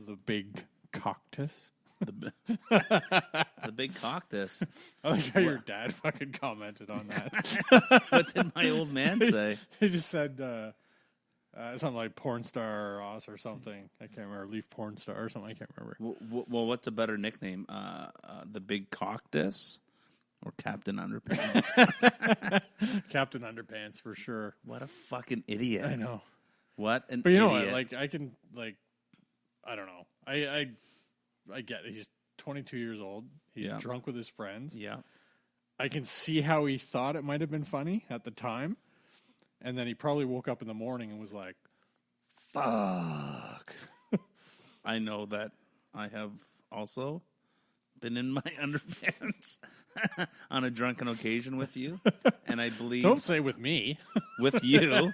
the big cactus. The big cactus. I like how your dad fucking commented on that. What did my old man say? He just said something like porn star Ross or something. I can't remember. Leaf porn star or something. I can't remember. Well, what's a better nickname? The big cactus or Captain Underpants? Captain Underpants for sure. What a fucking idiot. I know. What an idiot. But you know what? Like, I can, like, I don't know. I get it. He's 22 years old. He's drunk with his friends. Yeah. I can see how he thought it might have been funny at the time. And then he probably woke up in the morning and was like, fuck. I know that I have also been in my underpants on a drunken occasion with you. And I believe... Don't say with me. With you.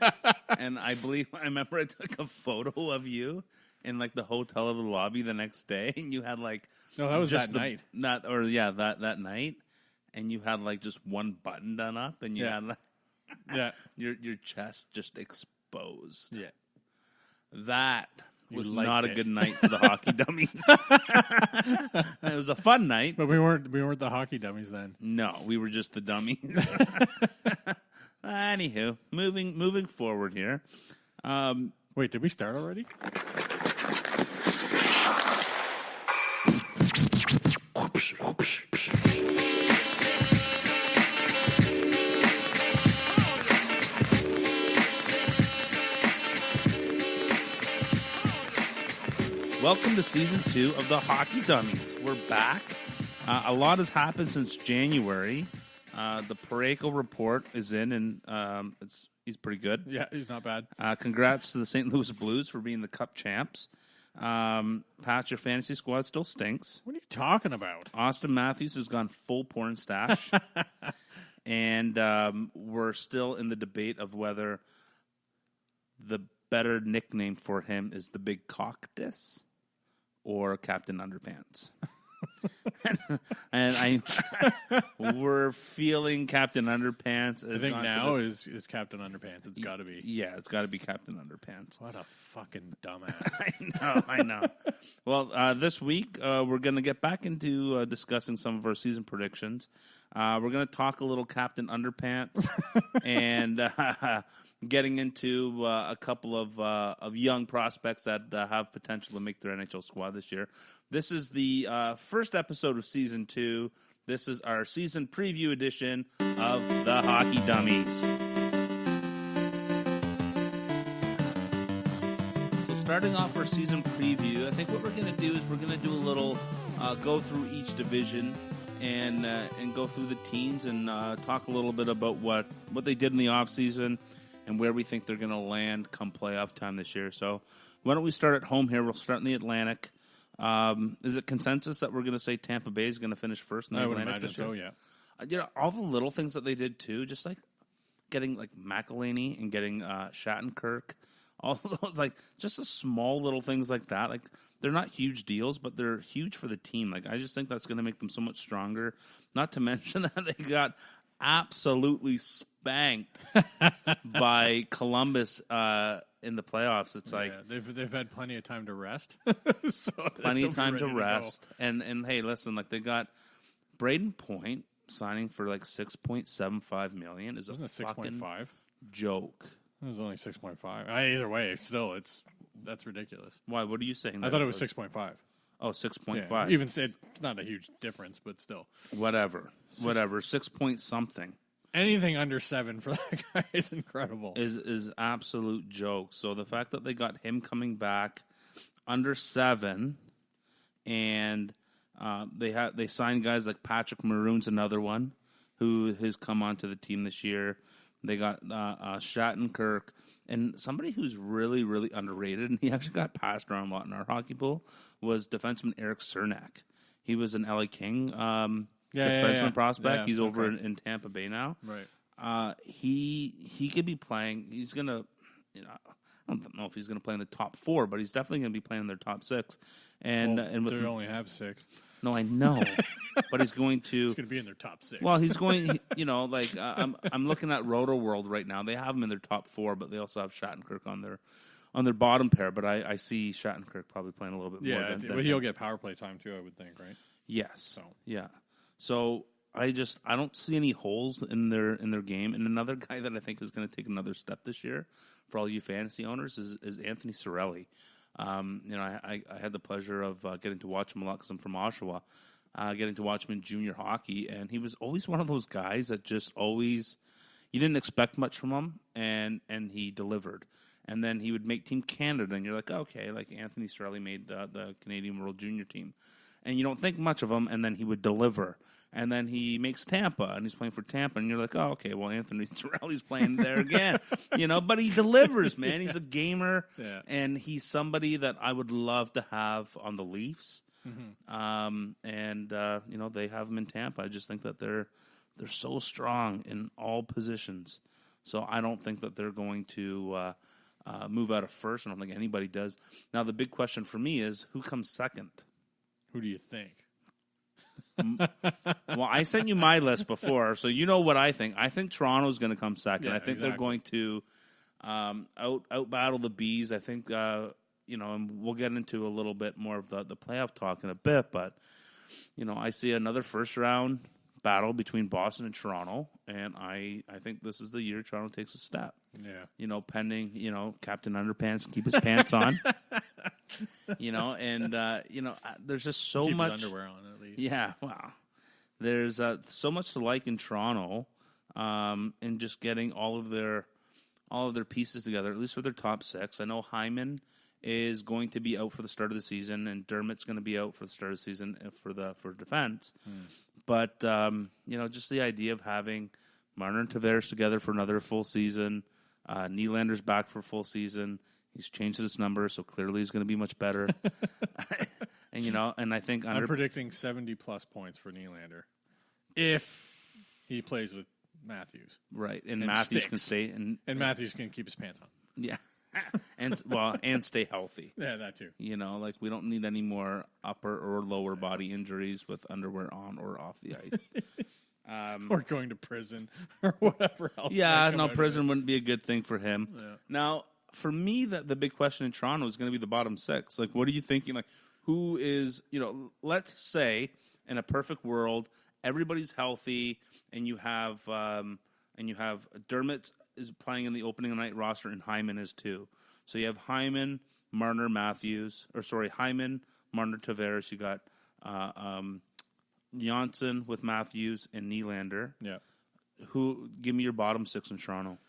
And I remember I took a photo of you in like the hotel of the lobby the next day, and you had like no, that was just that night. That night, and you had like just one button done up, and you had like your chest just exposed. Yeah, that was not a good night for the Hockey Dummies. It was a fun night, but we weren't the Hockey Dummies then. No, we were just the dummies. Anywho, moving forward here. Wait, did we start already? Welcome to Season 2 of the Hockey Dummies. We're back. A lot has happened since January. The Parayko report is in, and he's pretty good. Yeah, he's not bad. Congrats to the St. Louis Blues for being the Cup champs. Pat, your fantasy squad still stinks. What are you talking about? Austin Matthews has gone full porn stash. And we're still in the debate of whether the better nickname for him is the Big Cactus or Captain Underpants. And we're feeling Captain Underpants. I think now is Captain Underpants. It's got to be. Yeah, it's got to be Captain Underpants. What a fucking dumbass. I know. Well, this week we're going to get back into discussing some of our season predictions. We're going to talk a little Captain Underpants and getting into a couple of young prospects that have potential to make their NHL squad this year. This is the first episode of Season 2. This is our season preview edition of the Hockey Dummies. So starting off our season preview, I think what we're going to do is we're going to do a little go through each division and go through the teams and talk a little bit about what they did in the offseason and where we think they're going to land come playoff time this year. So why don't we start at home here? We'll start in the Atlantic. Is it consensus that we're going to say Tampa Bay is going to finish first in the Atlantic this year? I would imagine so, yeah. You know, all the little things that they did, too, just like getting like McElhinney and getting Shattenkirk, all of those, like just the small little things like that. Like they're not huge deals, but they're huge for the team. Like I just think that's going to make them so much stronger. Not to mention that they got absolutely spanked by Columbus in the playoffs. It's like they've had plenty of time to rest. So plenty of time to rest. And hey, listen, like they got Braden Point signing for like $6.75 million is Wasn't a it fucking 6.5? joke. It was only 6.5. Either way, still that's ridiculous. Why? What are you saying? I thought it was 6.5. Oh, 6.5. Yeah, even said it's not a huge difference, but still. Whatever. 6 point something. Anything under 7 for that guy is incredible. Is absolute joke. So the fact that they got him coming back under 7, and they signed guys like Patrick Maroon's another one who has come onto the team this year. They got Shattenkirk and somebody who's really, really underrated, and he actually got passed around a lot in our hockey pool, was defenseman Eric Cernak. He was an LA King defenseman prospect. Yeah, he's over in Tampa Bay now. Right. He could be playing. He's going to, I don't know if he's going to play in the top 4, but he's definitely going to be playing in their top 6. And they only have 6. No, I know, but he's going to. He's going to be in their top 6. Well, he's going. I'm looking at Roto World right now. They have him in their top 4, but they also have Shattenkirk on on their bottom pair, but I see Shattenkirk probably playing a little bit more. Yeah, but he'll get power play time too, I would think, right? Yes. So I don't see any holes in their game. And another guy that I think is going to take another step this year for all you fantasy owners is Anthony Cirelli. I had the pleasure of getting to watch him a lot because I'm from Oshawa. Getting to watch him in junior hockey, and he was always one of those guys that just always you didn't expect much from him, and he delivered. And then he would make Team Canada, and you're like, okay, like Anthony Cirelli made the Canadian World Junior Team, and you don't think much of him, and then he would deliver. And then he makes Tampa, and he's playing for Tampa, and you're like, oh, okay, well, Anthony Cirelli's playing there again. But he delivers, man. He's a gamer, and he's somebody that I would love to have on the Leafs. Mm-hmm. They have him in Tampa. I just think that they're so strong in all positions. So I don't think that they're going to move out of first. I don't think anybody does. Now, the big question for me is, who comes second? Who do you think? Well, I sent you my list before, so you know what I think. I think Toronto's going to come second. I think they're going to out battle the Bees. I think, and we'll get into a little bit more of the playoff talk in a bit, but, I see another first-round battle between Boston and Toronto, and I think this is the year Toronto takes a step. Yeah. Pending, Captain Underpants keep his pants on. There's just so keep much his underwear on at least. Yeah, wow. There's so much to like in Toronto, and just getting all of their pieces together, at least for their top six. I know Hyman is going to be out for the start of the season, and Dermott's going to be out for the start of the season for defense. But just the idea of having Marner and Tavares together for another full season, Nylander's back for a full season. He's changed his number, so clearly he's going to be much better. And I think I'm predicting 70-plus points for Nylander if he plays with Matthews. Right, and Matthews can stay. And Matthews can keep his pants on. Yeah. and stay healthy. Yeah, that too. We don't need any more upper or lower body injuries with underwear on or off the ice. Or going to prison or whatever else. Yeah, no, prison wouldn't be a good thing for him. Yeah. Now, for me, the big question in Toronto is going to be the bottom six. Like, what are you thinking? Like, who is, let's say in a perfect world, everybody's healthy, and you have Dermott is playing in the opening night roster, and Hyman is too. So you have Hyman, Marner, Hyman, Marner, Tavares. You got Janssen with Matthews and Nylander. Yeah. Give me your bottom six in Toronto.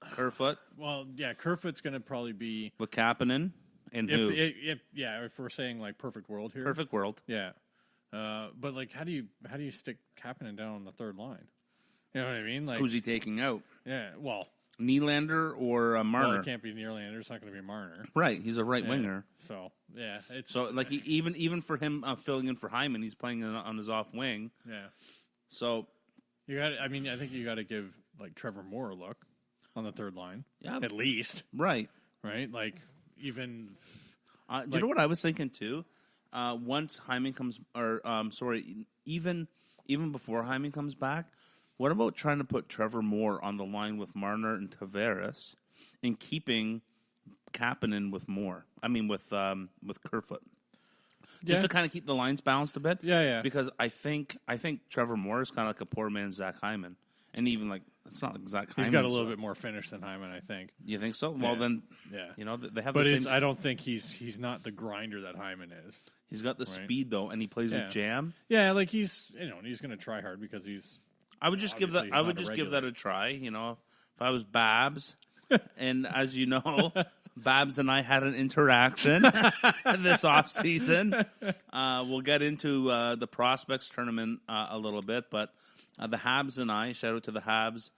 Kerfoot. Well, yeah, Kerfoot's going to probably be with Kapanen and who? If we're saying like perfect world here. Perfect world. Yeah. But like, how do you stick Kapanen down on the third line? You know what I mean? Like, who's he taking out? Yeah. Well, Nylander or Marner? Well, it can't be Nylander. It's not going to be Marner. Right. He's a right winger. So yeah, it's like even for him filling in for Hyman, he's playing on his off wing. Yeah. So you got. I think you got to give like Trevor Moore a look on the third line. Yeah. At least. Right. Like even. Do you know what I was thinking too? Once Hyman comes, even before Hyman comes back, what about trying to put Trevor Moore on the line with Marner and Tavares, and keeping Kapanen with Moore? I mean, with Kerfoot, just to kind of keep the lines balanced a bit. Yeah. Because I think Trevor Moore is kind of like a poor man's Zach Hyman, and even like it's not like Zach Hyman. He's got a little bit more finish than Hyman, I think. You think so? Well, then, yeah. They have. But the same... I don't think he's not the grinder that Hyman is. He's got the speed though, and he plays with jam. Yeah, like he's he's going to try hard because he's. I would just give that. I would just give that a try. If I was Babs, and as you know, Babs and I had an interaction this off season. We'll get into the prospects tournament a little bit, but the Habs and I, shout out to the Habs,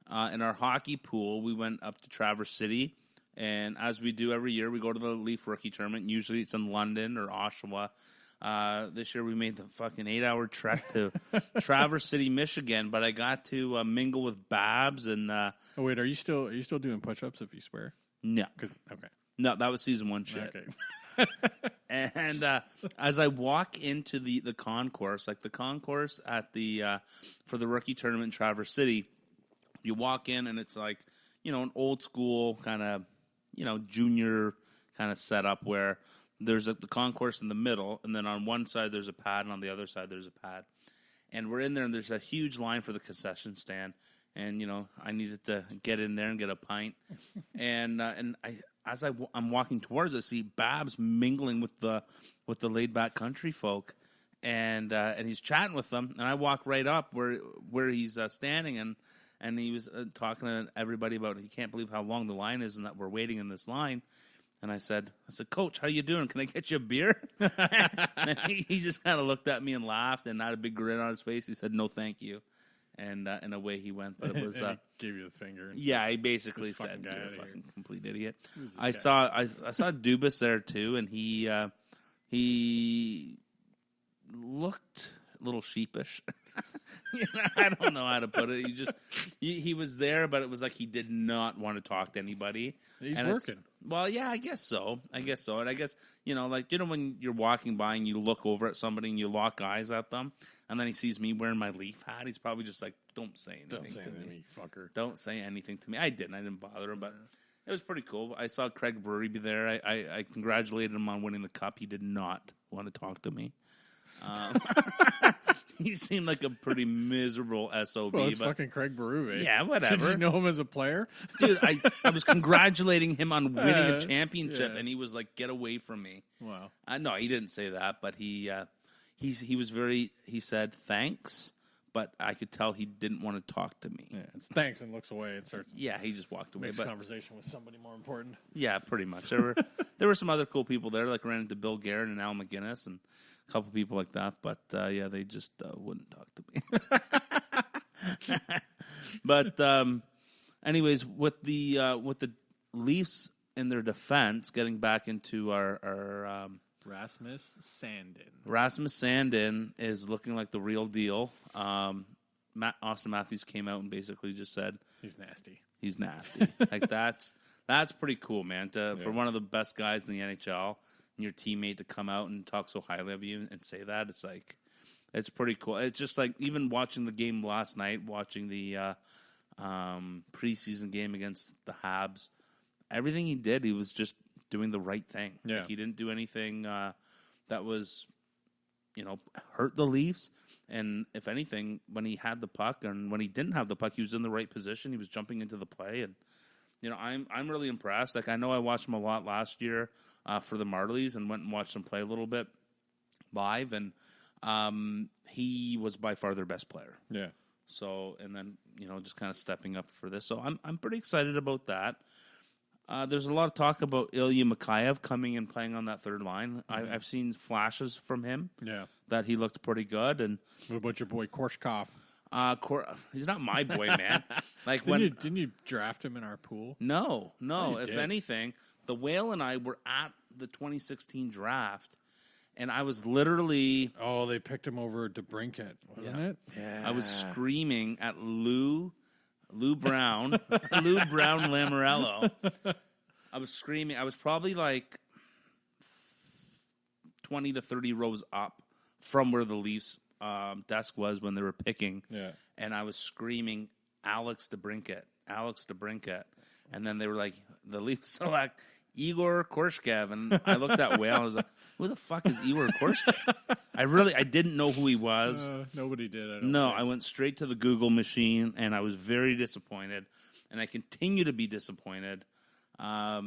in our hockey pool, we went up to Traverse City. And as we do every year, we go to the Leaf Rookie Tournament. Usually it's in London or Oshawa. This year we made the fucking 8-hour trek to Traverse City, Michigan. But I got to mingle with Babs and. Oh wait, are you still doing push-ups if you swear? No, okay. No, that was season 1 shit. Okay. And as I walk into the concourse, like the concourse at the for the Rookie Tournament in Traverse City, You walk in, and it's like, an old school kind of, junior kind of setup where there's the concourse in the middle, and then on one side there's a pad, and on the other side there's a pad. And we're in there, and there's a huge line for the concession stand. And, I needed to get in there and get a pint. And I'm walking towards it, I see Babs mingling with the laid-back country folk. And he's chatting with them. And I walk right up where he's standing, and he was talking to everybody about he can't believe how long the line is and that we're waiting in this line. And I said, Coach, how you doing? Can I get you a beer? And he just kind of looked at me and laughed and had a big grin on his face. He said, no, thank you. And away he went. But it was he gave you the finger. Yeah, he basically said, "You're a fucking complete idiot." I saw Dubas there too, and he looked a little sheepish. I don't know how to put it. He was there, but it was like he did not want to talk to anybody. He's working. Well, yeah, I guess so. And I guess, when you're walking by and you look over at somebody and you lock eyes at them, and then he sees me wearing my Leaf hat, he's probably just like, don't say anything to me, fucker. Don't say anything to me. I didn't bother him, but it was pretty cool. I saw Craig Brewery be there. I congratulated him on winning the cup. He did not want to talk to me. He seemed like a pretty miserable SOB. Well, it's fucking Craig Berube. Yeah, whatever. Did you know him as a player? Dude, I was congratulating him on winning a championship, and he was like, get away from me. Wow. No, he didn't say that, but he said thanks, but I could tell he didn't want to talk to me. Yeah, it's thanks and looks away and starts. Yeah, he just walked away. Makes conversation with somebody more important. Yeah, pretty much. There were some other cool people there, like ran into Bill Garrett and Al McGuinness and a couple people like that, but they just wouldn't talk to me. But anyways, with the Leafs in their defense, getting back into our Rasmus Sandin. Rasmus Sandin is looking like the real deal. Austin Matthews came out and basically just said he's nasty. He's nasty. Like that's pretty cool, man. For one of the best guys in the NHL. And your teammate to come out and talk so highly of you and say that, it's pretty cool. It's just like even watching the game last night, watching the preseason game against the Habs, everything he did, he was just doing the right thing. Yeah. Like he didn't do anything that was, hurt the Leafs. And if anything, when he had the puck and when he didn't have the puck, he was in the right position. He was jumping into the play, and I'm really impressed. Like I know I watched him a lot last year for the Marlies and went and watched him play a little bit live, and he was by far their best player. Yeah. So, and then just kind of stepping up for this. So I'm pretty excited about that. There's a lot of talk about Ilya Mikheyev coming and playing on that third line. Mm-hmm. I've seen flashes from him. Yeah. That he looked pretty good. And what about your boy Korshkov? He's not my boy, man. Like didn't you draft him in our pool? No. If anything, the Whale and I were at the 2016 draft, and I was literally. Oh, they picked him over DeBrincat, wasn't it? Yeah. I was screaming at Lou Brown, Lou Brown Lamorello. I was screaming. I was probably like 20 to 30 rows up from where the Leafs desk was when they were picking. Yeah. And I was screaming, Alex DeBrincat. And then they were like, the Leafs select Igor Korshkev. And I looked at Whale and I was like, who the fuck is Igor Korshkev? I didn't know who he was. Nobody did. I went straight to the Google machine, and I was very disappointed. And I continue to be disappointed. I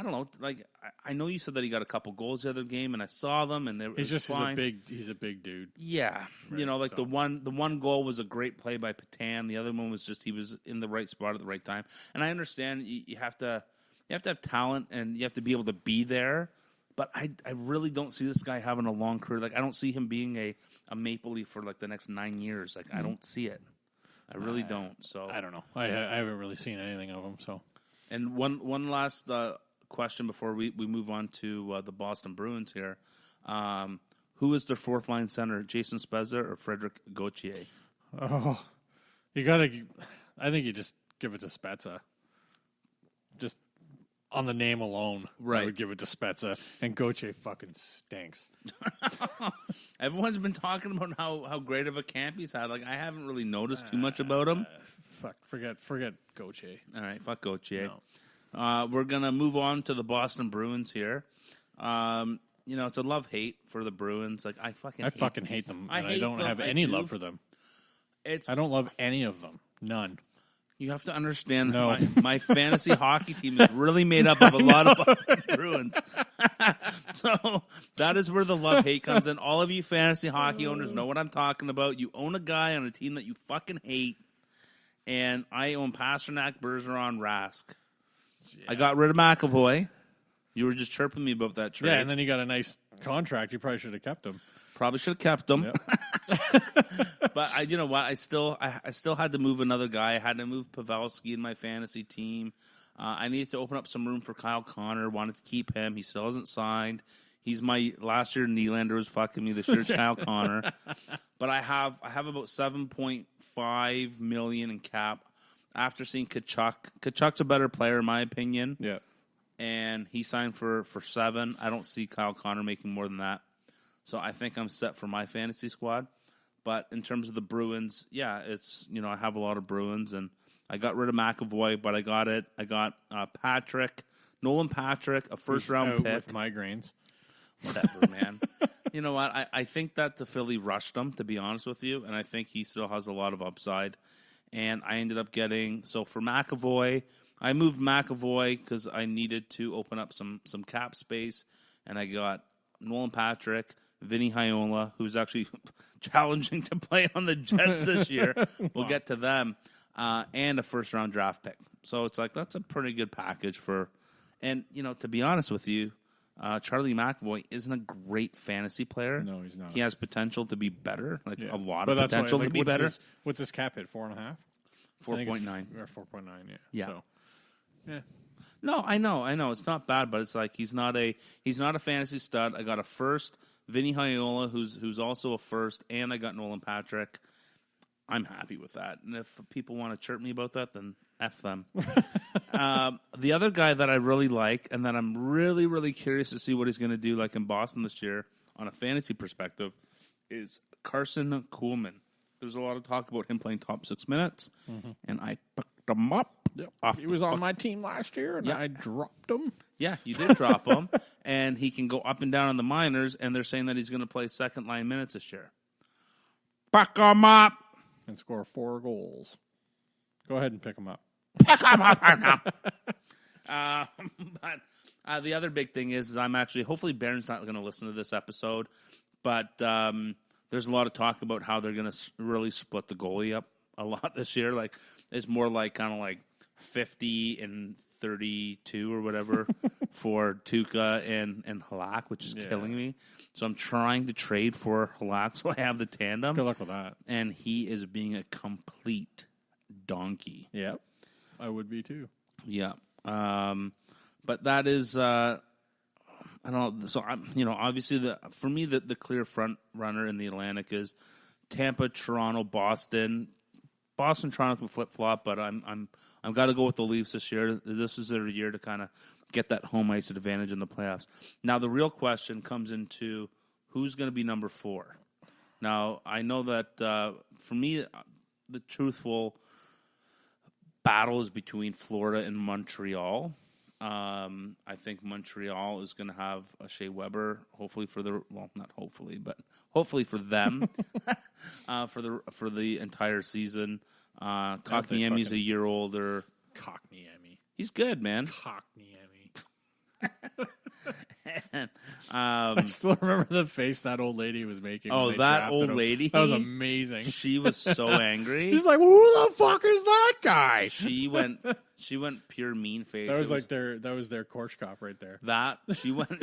don't know. Like I know you said that he got a couple goals the other game, and I saw them, and he's a big dude. Yeah, right, the one goal was a great play by Patan. The other one was just he was in the right spot at the right time. And I understand you have to have talent, and you have to be able to be there. But I really don't see this guy having a long career. Like I don't see him being a Maple Leaf for like the next 9 years. Like I don't see it. I really don't. So I don't know. I haven't really seen anything of him. So. And one last question before we move on to the Boston Bruins here. Who is their fourth line center, Jason Spezza or Frederick Gauthier? Oh, I think you just give it to Spezza. Just on the name alone, right. I would give it to Spezza, and Gauthier fucking stinks. Everyone's been talking about how great of a camp he's had. Like, I haven't really noticed too much about him. Forget Gauthier. All right, fuck Gauthier. No. We're going to move on to the Boston Bruins here. It's a love-hate for the Bruins. Like, I fucking hate them. I don't have any love for them. I don't love any of them. None. You have to understand that my fantasy hockey team is really made up of a lot of Boston Bruins. So that is where the love-hate comes in. All of you fantasy hockey owners know what I'm talking about. You own a guy on a team that you fucking hate, and I own Pasternak, Bergeron, Rask. Yeah. I got rid of McAvoy. You were just chirping me about that trade. Yeah, and then he got a nice contract. You probably should have kept him. Probably should have kept him. Yep. But you know what? I still had to move another guy. I had to move Pavelski in my fantasy team. I needed to open up some room for Kyle Connor. Wanted to keep him. He still hasn't signed. He's my last year Nylander was fucking me. This year's Kyle Connor. But I have about $7.5 million in cap after seeing Tkachuk. Tkachuk's a better player in my opinion. Yeah. And he signed for $7 million. I don't see Kyle Connor making more than that. So I think I'm set for my fantasy squad. But in terms of the Bruins, yeah, it's, I have a lot of Bruins, and I got rid of McAvoy, but I got it. I got Nolan Patrick, a first-round pick. With migraines. Whatever, man. You know what? I think that the Philly rushed him, to be honest with you, and I think he still has a lot of upside. And I ended up so for McAvoy, I moved McAvoy because I needed to open up some cap space, and I got Nolan Patrick, Vinny Haiola, who's actually challenging to play on the Jets this year. We'll get to them. And a first-round draft pick. So it's like, that's a pretty good package and, to be honest with you, Charlie McAvoy isn't a great fantasy player. No, he's not. He has potential to be better, a lot of potential to be better. What's his cap hit, 4.5? 4.9. Or 4.9, yeah. Yeah. So, yeah. No, I know. It's not bad, but it's like he's not a fantasy stud. I got a first, Vinny Haiola, who's also a first, and I got Nolan Patrick. I'm happy with that. And if people want to chirp me about that, then F them. The other guy that I really like and that I'm really, really curious to see what he's going to do like in Boston this year on a fantasy perspective is Carson Kuhlman. There's a lot of talk about him playing top 6 minutes, and I picked him up. Yep. He was on my team last year, and I dropped him. Yeah, you did drop him, and he can go up and down in the minors, and they're saying that he's going to play second-line minutes this year. Pick him up! And score 4 goals. Go ahead and pick him up. Pick him up! But the other big thing is I'm actually, hopefully Barron's not going to listen to this episode, but there's a lot of talk about how they're going to really split the goalie up a lot this year. Like, it's more like kind of like 50 and 32 or whatever for Tuukka and Halak, which is killing me. So I'm trying to trade for Halak so I have the tandem. Good luck with that. And he is being a complete donkey. Yep. I would be too. Yeah. But that is, I don't know. So, obviously, for me, the clear front runner in the Atlantic is Tampa, Toronto, Boston. Boston, Toronto can flip-flop, but I've got to go with the Leafs this year. This is their year to kind of get that home ice advantage in the playoffs. Now, the real question comes into who's going to be number 4. Now, I know that for me, the truthful battle is between Florida and Montreal. I think Montreal is going to have a Shea Weber, hopefully not hopefully, but hopefully for them, for the entire season. Kotkaniemi's a year older. Kotkaniemi. He's good, man. Kotkaniemi. And, I still remember the face that old lady was making. Oh, that old lady? That was amazing. She was so angry. She's like, "Who the fuck is that guy?" She went pure mean face. That was their Korshkov right there. She went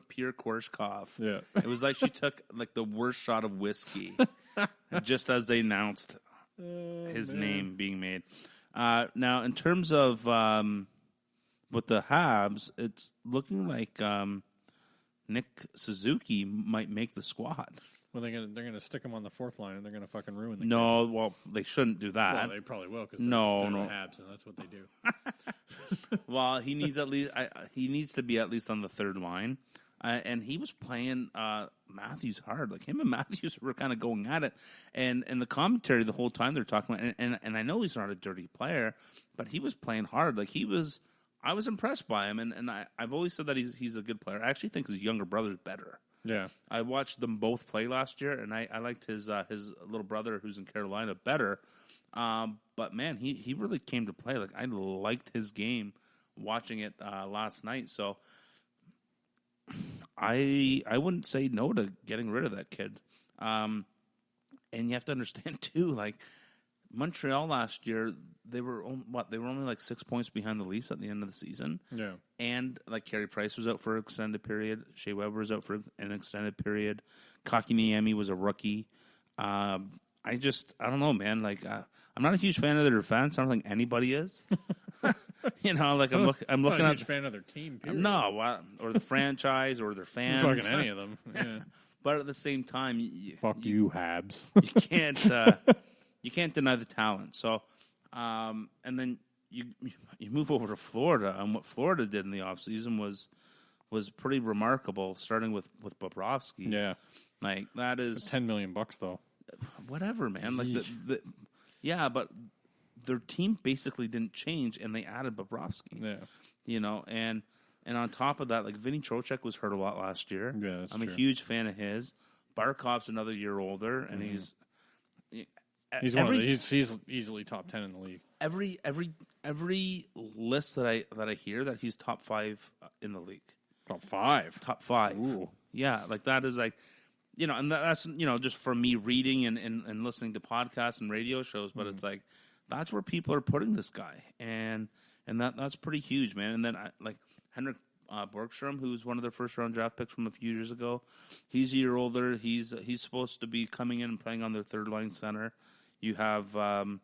pure Korshkov. Yeah. It was like she took like the worst shot of whiskey just as they announced his name being made. Now, in terms of with the Habs, it's looking like Nick Suzuki might make the squad. Well, they're gonna stick him on the fourth line, and they're gonna fucking ruin the No, well, they shouldn't do that. Well, they probably will because they're the Habs, and that's what they do. Well, he needs he needs to be at least on the third line, and he was playing Matthews hard. Like him and Matthews were kind of going at it, and the commentary the whole time they're talking about. And I know he's not a dirty player, but he was playing hard. Like I was impressed by him, and I've always said that he's a good player. I actually think his younger brother's better. Yeah, I watched them both play last year, and I liked his little brother who's in Carolina better. But man, he really came to play. Like I liked his game watching it last night. So I wouldn't say no to getting rid of that kid. And you have to understand too, like Montreal last year, they were only like 6 points behind the Leafs at the end of the season. Yeah. And like Carey Price was out for an extended period. Shea Weber was out for an extended period. Kotkaniemi was a rookie. I don't know, man. Like I'm not a huge fan of their defense. I don't think anybody is. Like I'm looking I'm not a at huge fan of their team. Period. No, or the franchise or their fans. Fucking any of them. Yeah. But at the same time, fuck you, Habs. You can't deny the talent. So, and then you move over to Florida, and what Florida did in the offseason was pretty remarkable. Starting with Bobrovsky. Yeah, like that is $10 million though. Whatever, man. Like but their team basically didn't change, and they added Bobrovsky. Yeah, and on top of that, like Vinny Trocheck was hurt a lot last year. Yeah, that's I'm true. A huge fan of his. Barkov's another year older, and he's he's easily top 10 in the league. Every list that I hear that he's top 5 in the league. Top 5. Top 5. Ooh. Yeah, like that is like, and that's just from me reading and listening to podcasts and radio shows. But it's like that's where people are putting this guy, and that's pretty huge, man. And then like Henrik Borgstrom, who's one of their first round draft picks from a few years ago, he's a year older. He's supposed to be coming in and playing on their third line center. You have Owen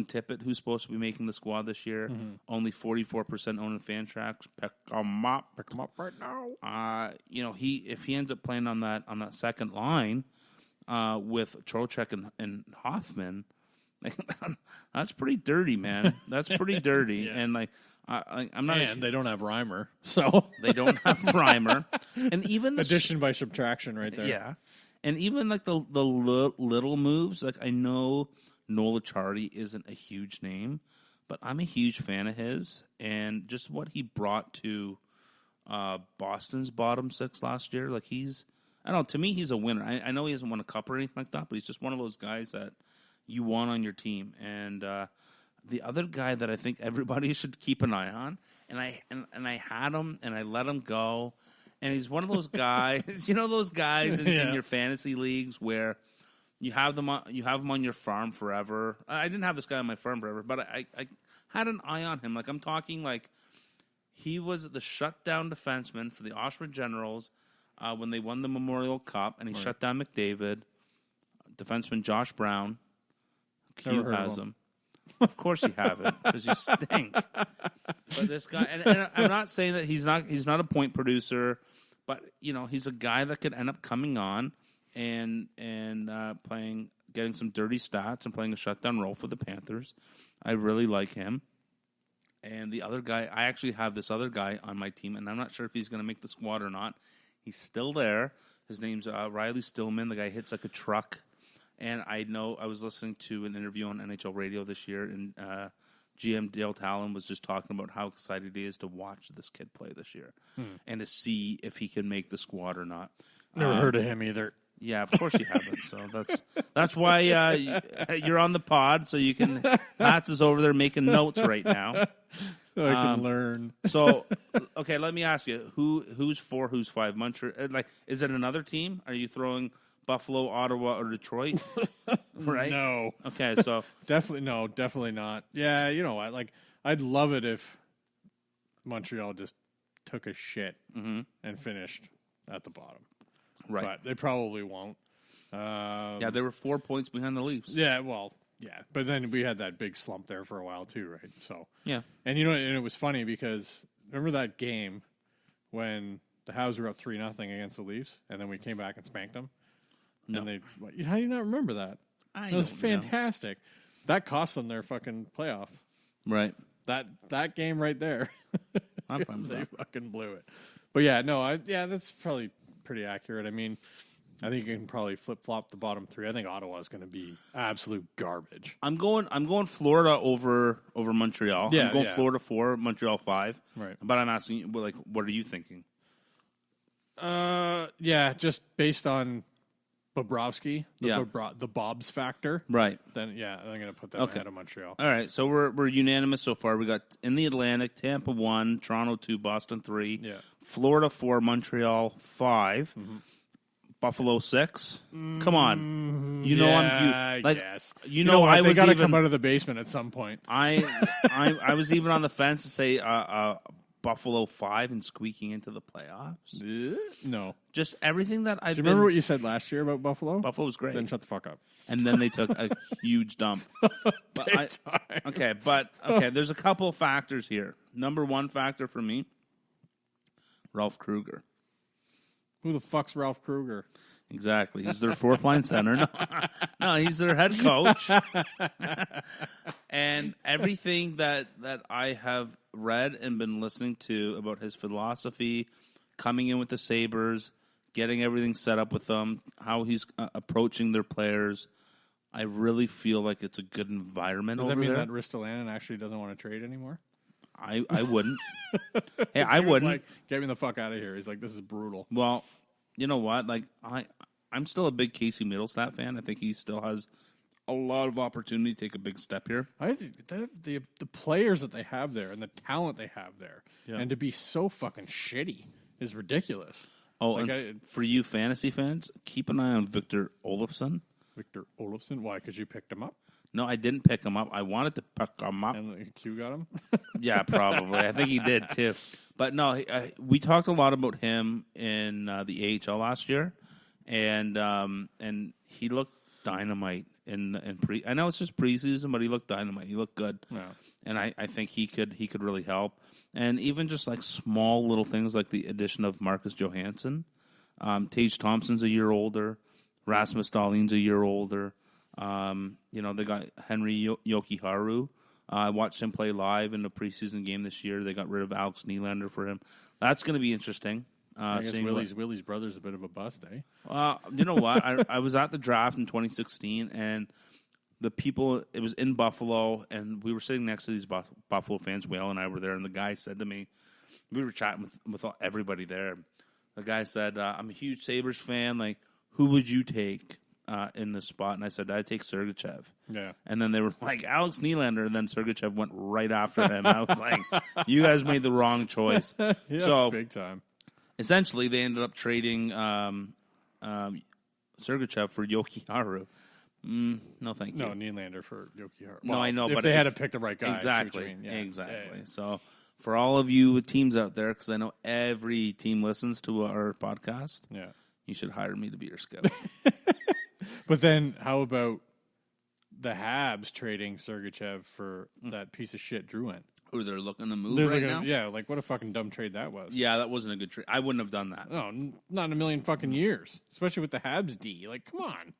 Tippett, who's supposed to be making the squad this year. Only 44% owned in Fantrax. Pick him up right now. If he ends up playing on that second line with Trocheck and Hoffman, that's pretty dirty, man. That's pretty dirty. Yeah. And like I'm not. And they don't have Reimer, so they don't have Reimer. And even addition by subtraction, right there. Yeah. And even like the little moves, like I know Nola Chardy isn't a huge name, but I'm a huge fan of his, and just what he brought to Boston's bottom 6 last year. Like I don't know, to me he's a winner. I know he hasn't won a cup or anything like that, but he's just one of those guys that you want on your team. And the other guy that I think everybody should keep an eye on, and I had him and I let him go. And he's one of those guys, those guys in your fantasy leagues where you have them on your farm forever. I didn't have this guy on my farm forever, but I had an eye on him. Like I'm talking like he was the shutdown defenseman for the Oshawa Generals when they won the Memorial Cup, and he shut down McDavid. Defenseman Josh Brown. Q has him. Of course you haven't, because you stink. But this guy, and I'm not saying that he's not a point producer, but he's a guy that could end up coming on and playing, getting some dirty stats and playing a shutdown role for the Panthers. I really like him. And the other guy, I actually have this other guy on my team, and I'm not sure if he's going to make the squad or not. He's still there. His name's Riley Stillman. The guy hits like a truck. And I know I was listening to an interview on NHL radio this year, and GM Dale Talon was just talking about how excited he is to watch this kid play this year and to see if he can make the squad or not. Never heard of him either. Yeah, of course you haven't. So that's why you're on the pod, so you can. Hats is over there making notes right now, so I can learn. So, okay, let me ask you: who's 4, who's 5? Montreal? Like, is it another team? Are you throwing Buffalo, Ottawa, or Detroit? Right? No. Okay, so definitely not. Yeah, you know what? Like, I'd love it if Montreal just took a shit and finished at the bottom. Right. But they probably won't. Yeah, they were 4 points behind the Leafs. Yeah, well, yeah. But then we had that big slump there for a while too, right? So yeah. And and it was funny because remember that game when the Habs were up 3-0 against the Leafs, and then we came back and spanked them? No. And how do you not remember that? That was fantastic. That cost them their fucking playoff. Right. That game right there. I'm fine with they that. fucking blew it. But yeah, no, that's probably pretty accurate. I mean, I think you can probably flip-flop the bottom three. I think Ottawa is going to be absolute garbage. I'm going Florida over Montreal. Yeah, I'm going Florida 4, Montreal 5. Right. But I'm asking you, like, what are you thinking? Yeah, just based on Bobrovsky, the Bob's factor. Right. Then, yeah, I'm going to put that ahead of Montreal. All right, so we're unanimous so far. We got in the Atlantic, Tampa 1, Toronto 2, Boston 3, Florida 4, Montreal 5. Mm-hmm. Buffalo 6. Come on, you know I'm like yes. You know I they was got to even come out of the basement at some point. I was even on the fence to say Buffalo 5 and squeaking into the playoffs. No, just everything that I've. Do you remember what you said last year about Buffalo? Buffalo was great. Then shut the fuck up. And then they took a huge dump. Okay, there's a couple factors here. Number one factor for me, Ralph Kruger. Who the fuck's Ralph Kruger? Exactly. He's their fourth line center. No, he's their head coach. And everything that I have read and been listening to about his philosophy, coming in with the Sabres, getting everything set up with them, how he's approaching their players, I really feel like it's a good environment over there. Does that mean that Ristolainen actually doesn't want to trade anymore? I wouldn't. Hey, I wouldn't. Like, get me the fuck out of here. He's like, this is brutal. Well, you know what? Like, I'm still a big Casey Middlestat fan. I think he still has a lot of opportunity to take a big step here. I think the players that they have there and the talent they have there, and to be so fucking shitty is ridiculous. Oh, like and for you fantasy fans, keep an eye on Victor Olofsson. Victor Olofsson? Why? Because you picked him up? No, I didn't pick him up. I wanted to pick him up. And Q got him? Yeah, probably. I think he did, too. But no, we talked a lot about him in the AHL last year, and he looked dynamite in pre. I know it's just preseason, but he looked dynamite. He looked good. Yeah. And I think he could really help. And even just like small little things like the addition of Marcus Johansson. Tage Thompson's a year older. Rasmus Dahlin's a year older. They got Henry Yokiharu. I watched him play live in the preseason game this year. They got rid of Alex Nylander for him. That's going to be interesting. I guess Willie's brother's a bit of a bust, eh? You know what? I was at the draft in 2016, and the people, it was in Buffalo, and we were sitting next to these Buffalo fans. Whale and I were there, and the guy said to me, we were chatting with everybody there. The guy said, I'm a huge Sabres fan. Like, who would you take in this spot? And I said, I'd take Sergachev. Yeah. And then they were like, Alex Nylander, and then Sergachev went right after him. I was like, you guys made the wrong choice. Yeah, so big time. Essentially, they ended up trading Sergachev for Yokiharu. No, thank you. No, Nylander for Yokiharu. No, I know, if but they had to pick the right guy. Exactly, yeah. exactly. Yeah. So for all of you teams out there, because I know every team listens to our podcast, you should hire me to be your scout. But then, how about the Habs trading Sergachev for that piece of shit Drouin? Or they're looking to move now? Yeah, like what a fucking dumb trade that was. Yeah, that wasn't a good trade. I wouldn't have done that. No, not in a million fucking years. Especially with the Habs D. Like, come on.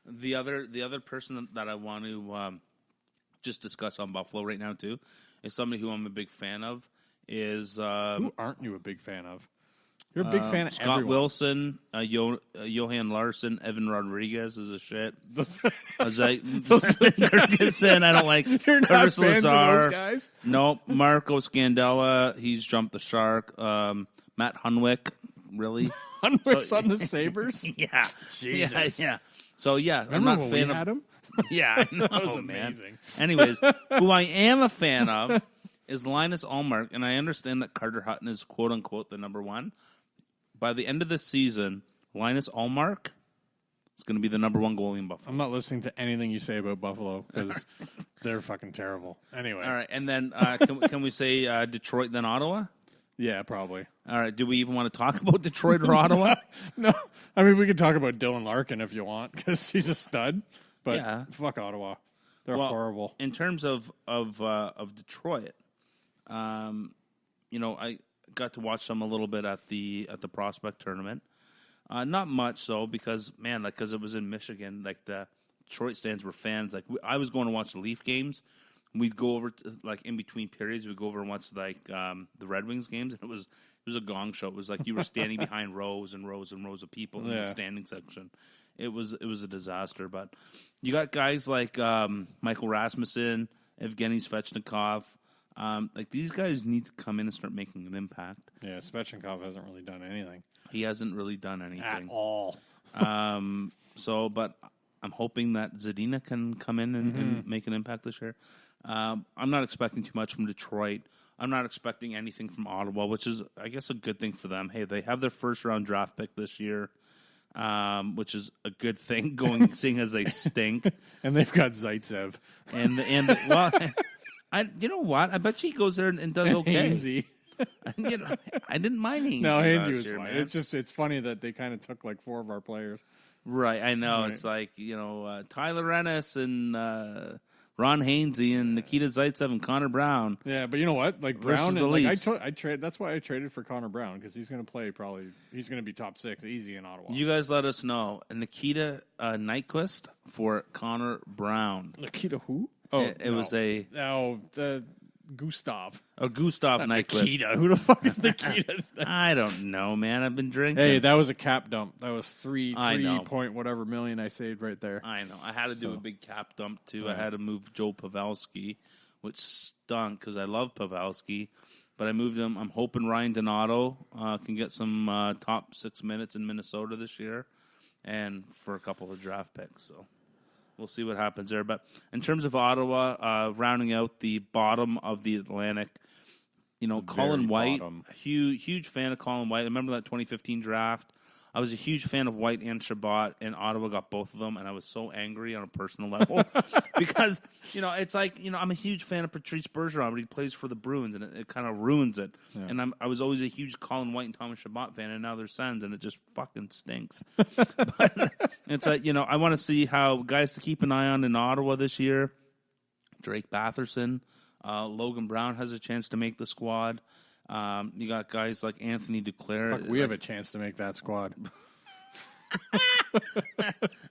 The other person that I want to just discuss on Buffalo right now, too, is somebody who I'm a big fan of. Who aren't you a big fan of? You're a big fan of Scott everyone. Wilson, Johan Larson, Evan Rodriguez is a shit. Ferguson, I don't like. You're not Curtis fans Lazar. of those guys? Nope. Marco Scandella, he's jumped the shark. Matt Hunwick, really? Hunwick's on the Sabres? Yeah. Jesus. Yeah. So, yeah, Remember I'm not when fan we of. had him? Yeah, I know, that was man. amazing. Anyways, who I am a fan of is Linus Ullmark, and I understand that Carter Hutton is quote-unquote the number one. By the end of the season, Linus Ullmark is going to be the number one goalie in Buffalo. I'm not listening to anything you say about Buffalo because they're fucking terrible. Anyway. All right, and then can we say Detroit then Ottawa? Yeah, probably. All right, do we even want to talk about Detroit or Ottawa? No. I mean, we could talk about Dylan Larkin if you want because he's a stud, but fuck Ottawa. They're horrible. In terms of Detroit, I got to watch them a little bit at the prospect tournament. Not much, so because it was in Michigan, like the Detroit stands were fans. Like I was going to watch the Leaf games. We'd go over to, like in between periods. We'd go over and watch like the Red Wings games, and it was a gong show. It was like you were standing behind rows and rows and rows of people in the standing section. It was a disaster. But you got guys like Michael Rasmussen, Evgeny Svechnikov. Like these guys need to come in and start making an impact. Yeah, Svechnikov hasn't really done anything. He hasn't really done anything at all. But I'm hoping that Zadina can come in and make an impact this year. I'm not expecting too much from Detroit. I'm not expecting anything from Ottawa, which is, I guess, a good thing for them. Hey, they have their first-round draft pick this year, which is a good thing, seeing as they stink. And they've got Zaitsev. And well, you know what? I bet he goes there and does okay. Hainsey. I didn't mind Hainsey. No, Hainsey was fine. Man. It's funny that they kind of took like 4 of our players. Right, I know. Right. It's like, Tyler Ennis and Ron Hainsey and Nikita Zaitsev and Connor Brown. Yeah, but you know what? Like Brown, and, like I trade. That's why I traded for Connor Brown, because he's going to play he's going to be top 6 easy in Ottawa. You guys let us know. Nikita Nyquist for Connor Brown. Nikita who? It was the Gustav. Oh, Gustav Nyquist. Nikita. Who the fuck is Nikita? I don't know, man. I've been drinking. Hey, that was a cap dump. That was 3 point whatever million I saved right there. I know. I had to do a big cap dump, too. I had to move Joe Pavelski, which stunk because I love Pavelski. But I moved him. I'm hoping Ryan Donato can get some top 6 minutes in Minnesota this year and for a couple of draft picks. So we'll see what happens there. But in terms of Ottawa, rounding out the bottom of the Atlantic, Colin White, huge fan of Colin White. I remember that 2015 draft. I was a huge fan of White and Shabbat, and Ottawa got both of them, and I was so angry on a personal level because, it's like, I'm a huge fan of Patrice Bergeron, but he plays for the Bruins, and it kind of ruins it. Yeah. And I was always a huge Colin White and Thomas Shabbat fan, and now they're Sens, and it just fucking stinks. But it's like, I want to see how guys to keep an eye on in Ottawa this year. Drake Batherson, Logan Brown has a chance to make the squad. You got guys like Anthony Duclair. We have a chance to make that squad.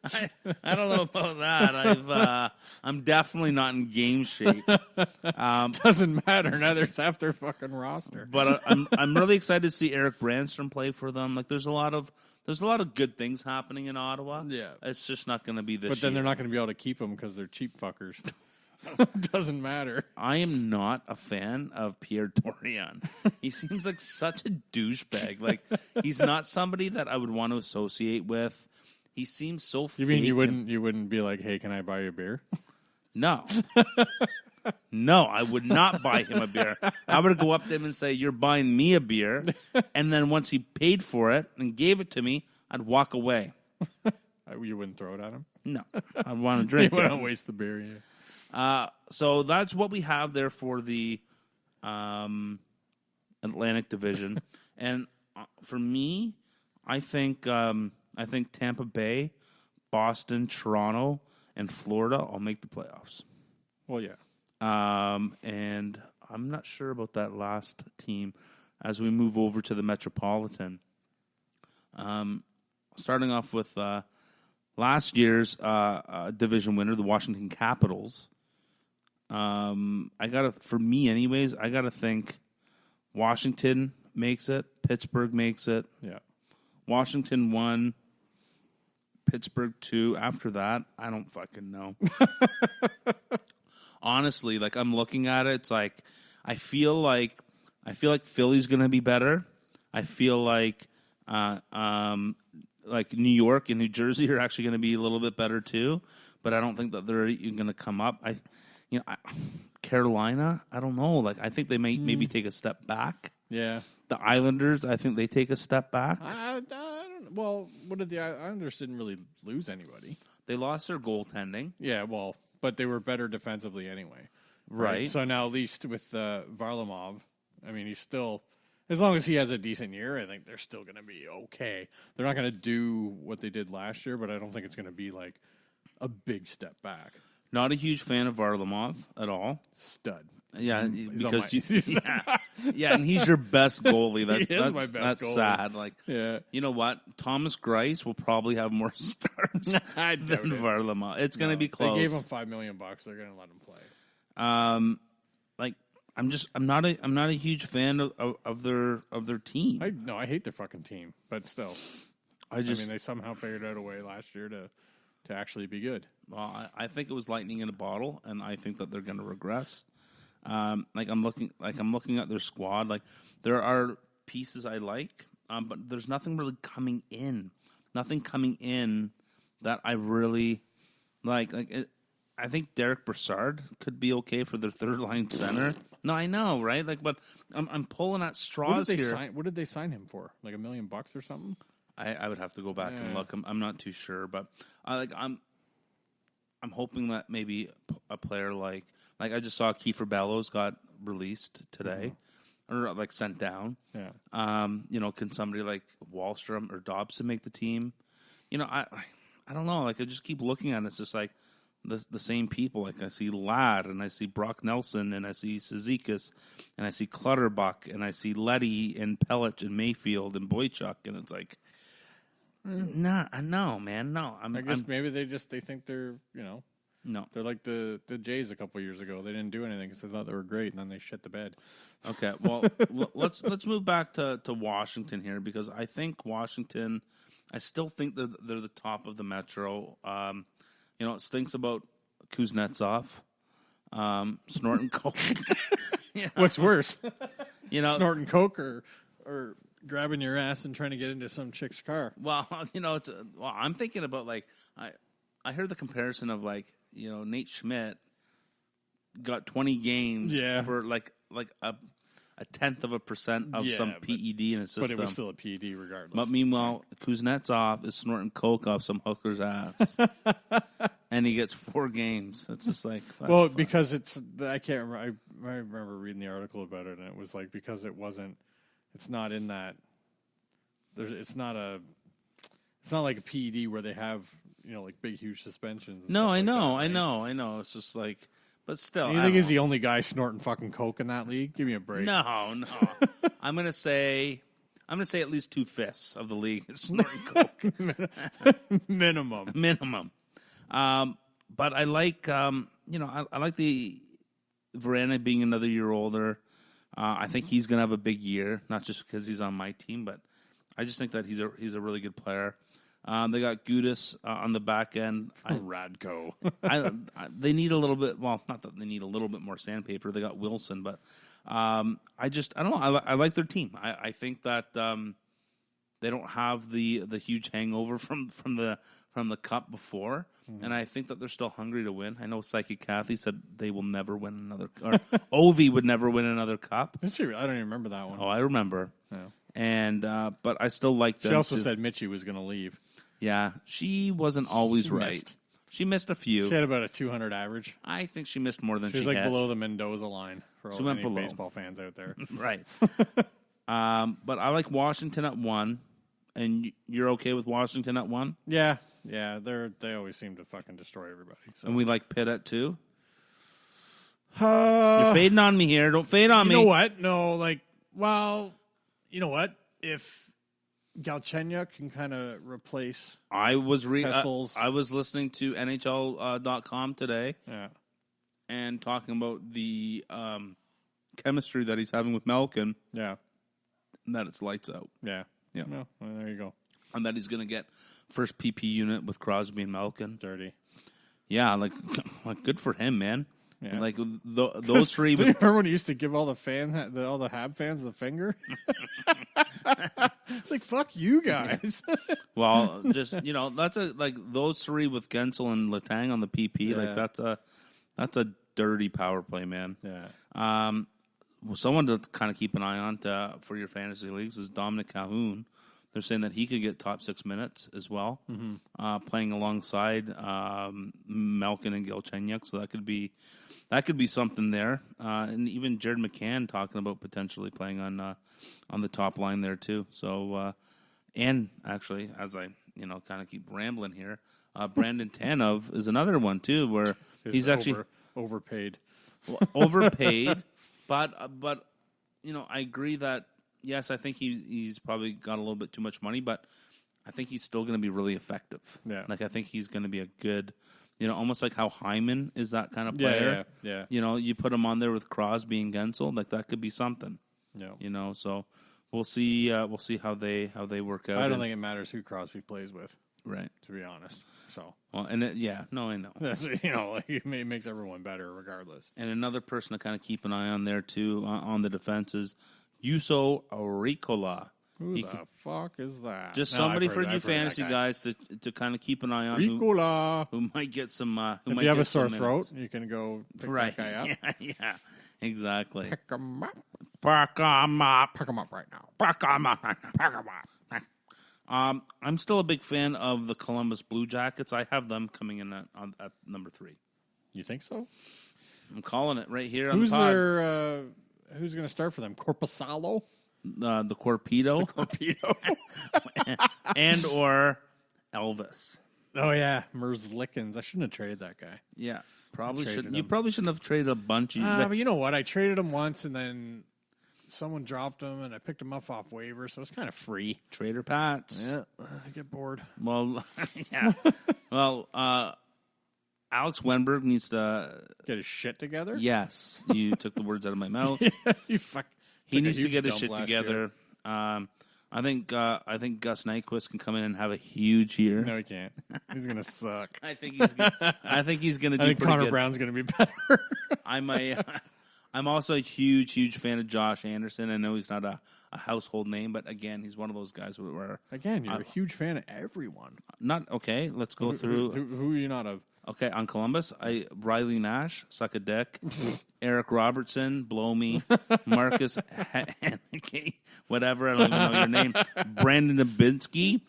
I don't know about that. I'm definitely not in game shape. Doesn't matter. Neither is half their fucking roster. But I'm really excited to see Eric Brandstrom play for them. Like there's a lot of good things happening in Ottawa. Yeah, it's just not going to be this. But then year. They're not going to be able to keep them because they're cheap fuckers. Doesn't matter. I am not a fan of Pierre Dorion. He seems like such a douchebag. Like he's not somebody that I would want to associate with. He seems so fake. You mean you wouldn't be like, "Hey, can I buy you a beer?" No. No, I would not buy him a beer. I would go up to him and say, "You're buying me a beer." And then once he paid for it and gave it to me, I'd walk away. You wouldn't throw it at him? No. I'd want to drink it. You wouldn't waste the beer, yeah. So that's what we have there for the Atlantic Division. And for me, I think Tampa Bay, Boston, Toronto, and Florida all make the playoffs. Well, yeah. And I'm not sure about that last team as we move over to the Metropolitan. Starting off with last year's division winner, the Washington Capitals. For me anyways, I gotta think Washington makes it, Pittsburgh makes it. Yeah. Washington 1, Pittsburgh 2. After that, I don't fucking know. Honestly, like I'm looking at it, it's like I feel like Philly's gonna be better. I feel like New York and New Jersey are actually going to be a little bit better too, but I don't think that they're even going to come up. Carolina, I don't know. Like I think they may maybe take a step back. Yeah. The Islanders, I think they take a step back. Well, what did the Islanders didn't really lose anybody? They lost their goaltending. Yeah, well, but they were better defensively anyway. Right. So now at least with Varlamov, I mean, he's still. As long as he has a decent year, I think they're still going to be okay. They're not going to do what they did last year, but I don't think it's going to be like a big step back. Not a huge fan of Varlamov at all. Stud. Yeah, He's on because my- and he's your best goalie. He is my best That's goalie. sad. Like, Yeah. you know what? Thomas Greiss will probably have more starts I doubt than it. Varlamov. It's going to be close. They gave him $5 million. They're going to let him play. Like, I'm not a huge fan of their team. I hate their fucking team, but still, I mean, they somehow figured out a way last year to actually be good. Well, I think it was lightning in a bottle, and I think that they're going to regress. I'm looking at their squad. Like, there are pieces I like, but there's nothing really coming in. Nothing coming in that I really like. I think Derek Brassard could be okay for their third line center. No, I know, right? Like, but I'm pulling at straws here. What did they sign him for? Like $1 million or something? I would have to go back and look. I'm not too sure, but I'm hoping that maybe a player like I just saw Kiefer Bellows got released today, or like sent down. Yeah. Can somebody like Wallstrom or Dobson make the team? I don't know. Like, I just keep looking at it. It's just like the same people. Like, I see Ladd, and I see Brock Nelson, and I see Cizikas, and I see Clutterbuck, and I see Letty and Pellich and Mayfield and Boychuk, and it's like, no, man, no. I guess maybe they think they're no. They're like the Jays a couple years ago. They didn't do anything because they thought they were great, and then they shit the bed. Okay, well, let's move back to Washington here, because I think Washington, I still think that they're the top of the Metro. It stinks about Kuznetsov, snorting coke. What's worse, snorting snorting coke or grabbing your ass and trying to get into some chick's car? Well, I'm thinking about, like, I heard the comparison of, like, Nate Schmidt got 20 games for like a 1/10% of some PED in his system. But it was still a PED regardless. But meanwhile, Kuznetsov is snorting coke off some hooker's ass. And he gets 4 games. It's just like... because I can't remember. I remember reading the article about it, and it was like, because it's not in that... It's not like a PED where they have, like big, huge suspensions. No, I know. Right? It's just like... But still, you think he's the only guy snorting fucking coke in that league? Give me a break. No. I'm gonna say at least 2/5 of the league is snorting coke. Minimum. But I like, I like the Verana being another year older. I think he's gonna have a big year, not just because he's on my team, but I just think that he's a really good player. They got Gudis on the back end. Radko. They need a little bit. Well, not that they need a little bit more sandpaper. They got Wilson, but I don't know. I like their team. I think that they don't have the huge hangover from the cup before, and I think that they're still hungry to win. I know Psychic Kathy said they will never win another, or Ovi would never win another cup. I don't even remember that one. Oh, I remember. Yeah. And but I still like them. She also said Mitchie was going to leave. Yeah, she wasn't always right. She missed a few. She had about a 200 average. I think she missed more than she was like had. below the Mendoza line for all any baseball fans out there. Right. But I like Washington at 1, and you're okay with Washington at 1? Yeah. They always seem to fucking destroy everybody. So. And we like Pitt at 2? You're fading on me here. Don't fade on me. You know what? No, you know what? If Galchenyuk can kind of replace I was Kessel's. listening to NHL.com today, and talking about the chemistry that he's having with Malkin. Yeah, and that it's lights out. Yeah. Well, there you go. And that he's going to get first PP unit with Crosby and Malkin. Dirty. Yeah, like good for him, man. Yeah. Like those 3. Do you remember when he used to give all the all the Hab fans the finger? It's like, fuck you guys. Well, just that's those 3 with Gensel and Letang on the PP. Like that's a dirty power play, man. Yeah. Someone to kind of keep an eye on for your fantasy leagues is Dominic Calhoun. They're saying that he could get top 6 minutes as well, playing alongside Malkin and Galchenyuk. So that could be something there. And even Jared McCann talking about potentially playing on the top line there too. So and actually, as I kind of keep rambling here, Brandon Tanev is another one too, where he's actually overpaid. overpaid, but I agree that yes, I think he's probably got a little bit too much money, but I think he's still going to be really effective. Yeah, I think he's going to be a good, almost like how Hyman is that kind of player. Yeah. You put him on there with Crosby and Gensel, that could be something. Yeah. So we'll see how they work out. I don't think it matters who Crosby plays with, right? To be honest. So well, and I know that's it makes everyone better regardless. And another person to kind of keep an eye on there too on the defense is Juuso Riikola. Who the fuck is that? Just somebody for you fantasy guys to kind of keep an eye on. Riikola, who might get some. If you have a sore throat, you can go pick that guy up. Yeah, exactly. Pick him up. Pick him up. Pick him up right now. Pick him up. Pick him up. I'm still a big fan of the Columbus Blue Jackets. I have them coming in at number 3. You think so? I'm calling it right here on the pod. Who's going to start for them? Corpusalo? The Corpedo. And or Elvis. Oh, yeah. Merzlikins. I shouldn't have traded that guy. Yeah, probably shouldn't. You probably shouldn't have traded a bunch. But you know what? I traded him once, and then someone dropped him, and I picked him up off waiver, so it's kind of free. Trader Pats. Yeah, I get bored. Well, yeah. Well, Alex Wenberg needs to get his shit together. Yes, you took the words out of my mouth. You fuck. He needs to get his shit together. I think Gus Nyquist can come in and have a huge year. No, he can't. He's gonna suck. I think he's gonna do I think pretty Connor good. Brown's gonna be better. I'm also a huge fan of Josh Anderson. I know he's not a household name, but again, he's one of those guys where again, you're a huge fan of everyone. Not okay. Let's go through. Who are you not of? Okay, on Columbus, Riley Nash, suck a dick. Eric Robertson, blow me. Marcus Haneke, whatever, I don't even know your name. Brandon Dubinsky.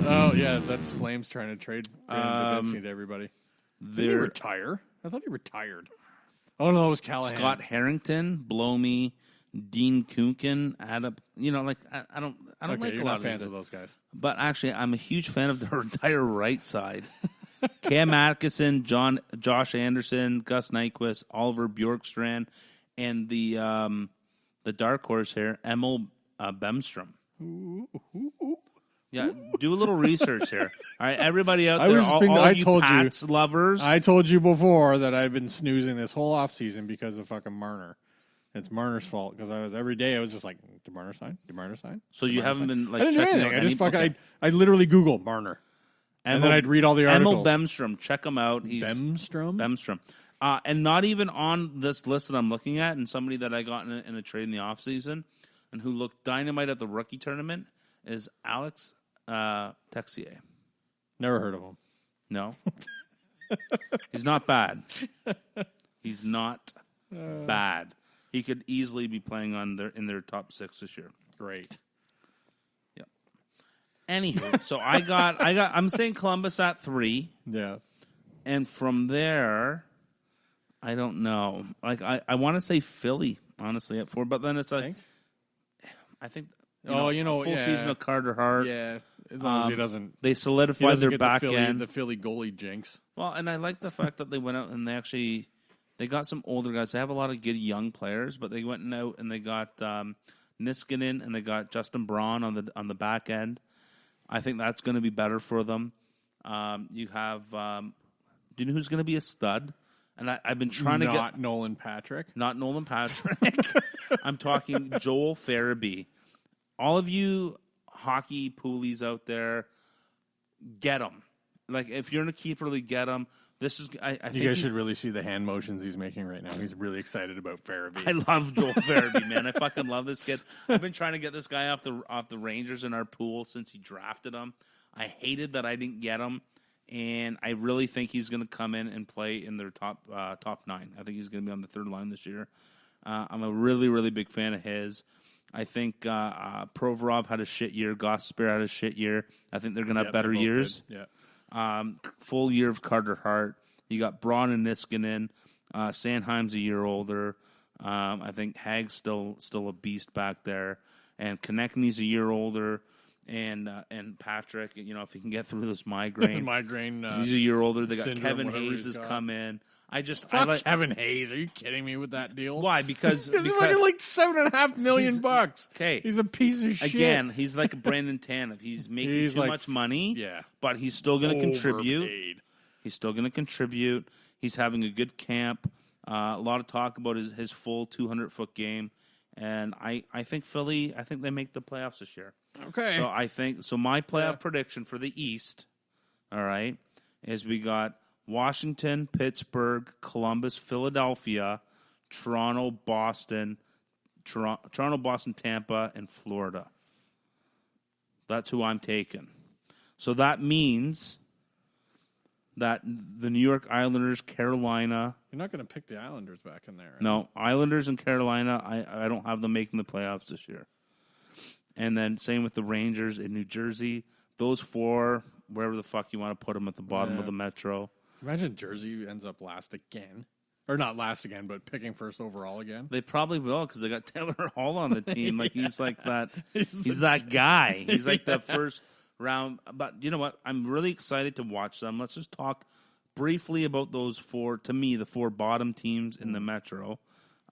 Oh, yeah, that's Flames trying to trade Brandon Dubinsky to everybody. Did he retire? I thought he retired. Oh, no, it was Callahan. Scott Harrington, blow me. Dean Kuhnken, Adam. I don't like a lot of fans of those guys. But actually, I'm a huge fan of the entire right side. Cam Atkinson, Josh Anderson, Gus Nyquist, Oliver Bjorkstrand, and the dark horse here, Emil Bemstrom. Yeah, do a little research here. All right, everybody out there, all you Pats lovers. I told you before that I've been snoozing this whole offseason because of fucking Marner. It's Marner's fault because every day I was just like, did Marner sign? Did Marner sign? So you haven't been like I didn't do checking anything. out I literally Googled Marner. And then I'd read all the articles. Emil Bemstrom, check him out. He's Bemstrom. And not even on this list that I'm looking at, and somebody that I got in a trade in the offseason, and who looked dynamite at the rookie tournament, is Alex Texier. Never heard of him. No. He's not bad. He's not bad. He could easily be playing in their top 6 this year. Great. Anywho, so I'm saying Columbus at 3. Yeah. And from there, I don't know. Like I want to say Philly, honestly, at 4, but then it's like I think full season of Carter Hart. Yeah. As long as he doesn't they solidify their back end. The Philly goalie jinx. Well, and I like the fact that they went out and they got some older guys. They have a lot of good young players, but they went out and they got Niskanen and they got Justin Braun on the back end. I think that's going to be better for them. You have, do you know who's going to be a stud? And I've been trying to get... Not Nolan Patrick. I'm talking Joel Farabee. All of you hockey poolies out there, get him. Like, if you're in a keeper league, get him. This is, I think you guys should really see the hand motions he's making right now. He's really excited about Farabee. I love Joel Farabee, man. I fucking love this kid. I've been trying to get this guy off the Rangers in our pool since he drafted him. I hated that I didn't get him, and I really think he's going to come in and play in their top 9. I think he's going to be on the third line this year. I'm a really, really big fan of his. I think Provorov had a shit year. Gosper had a shit year. I think they're going to have better years. Good. Yeah. Full year of Carter Hart. You got Braun and Niskanen. Sanheim's a year older. I think Hag's still a beast back there. And Konechny's a year older. And Patrick, if he can get through this migraine. Migraine. He's a year older. They got syndrome, Kevin Hayes has come in. Fuck Kevin Hayes. Are you kidding me with that deal? Why? Because it's fucking like $7.5 million bucks. Okay, he's a piece of shit. Again, he's like a Brandon Tanev. He's making too much money. Yeah, but he's still going to contribute. He's still going to contribute. He's having a good camp. A lot of talk about his full 200-foot game, and I think Philly. I think they make the playoffs this year. Okay. So my playoff prediction for the East, all right, is we got Washington, Pittsburgh, Columbus, Philadelphia, Toronto, Boston, Tampa, and Florida. That's who I'm taking. So that means that the New York Islanders, Carolina. You're not going to pick the Islanders back in there. Right? No, Islanders and Carolina, I don't have them making the playoffs this year. And then same with the Rangers in New Jersey. Those four, wherever the fuck you want to put them at the bottom of the Metro. Imagine Jersey ends up last again. Or not last again, but picking first overall again. They probably will because they got Taylor Hall on the team. Like he's like that. He's that guy. He's like the first round. But you know what? I'm really excited to watch them. Let's just talk briefly about those four. To me, the four bottom teams in the Metro.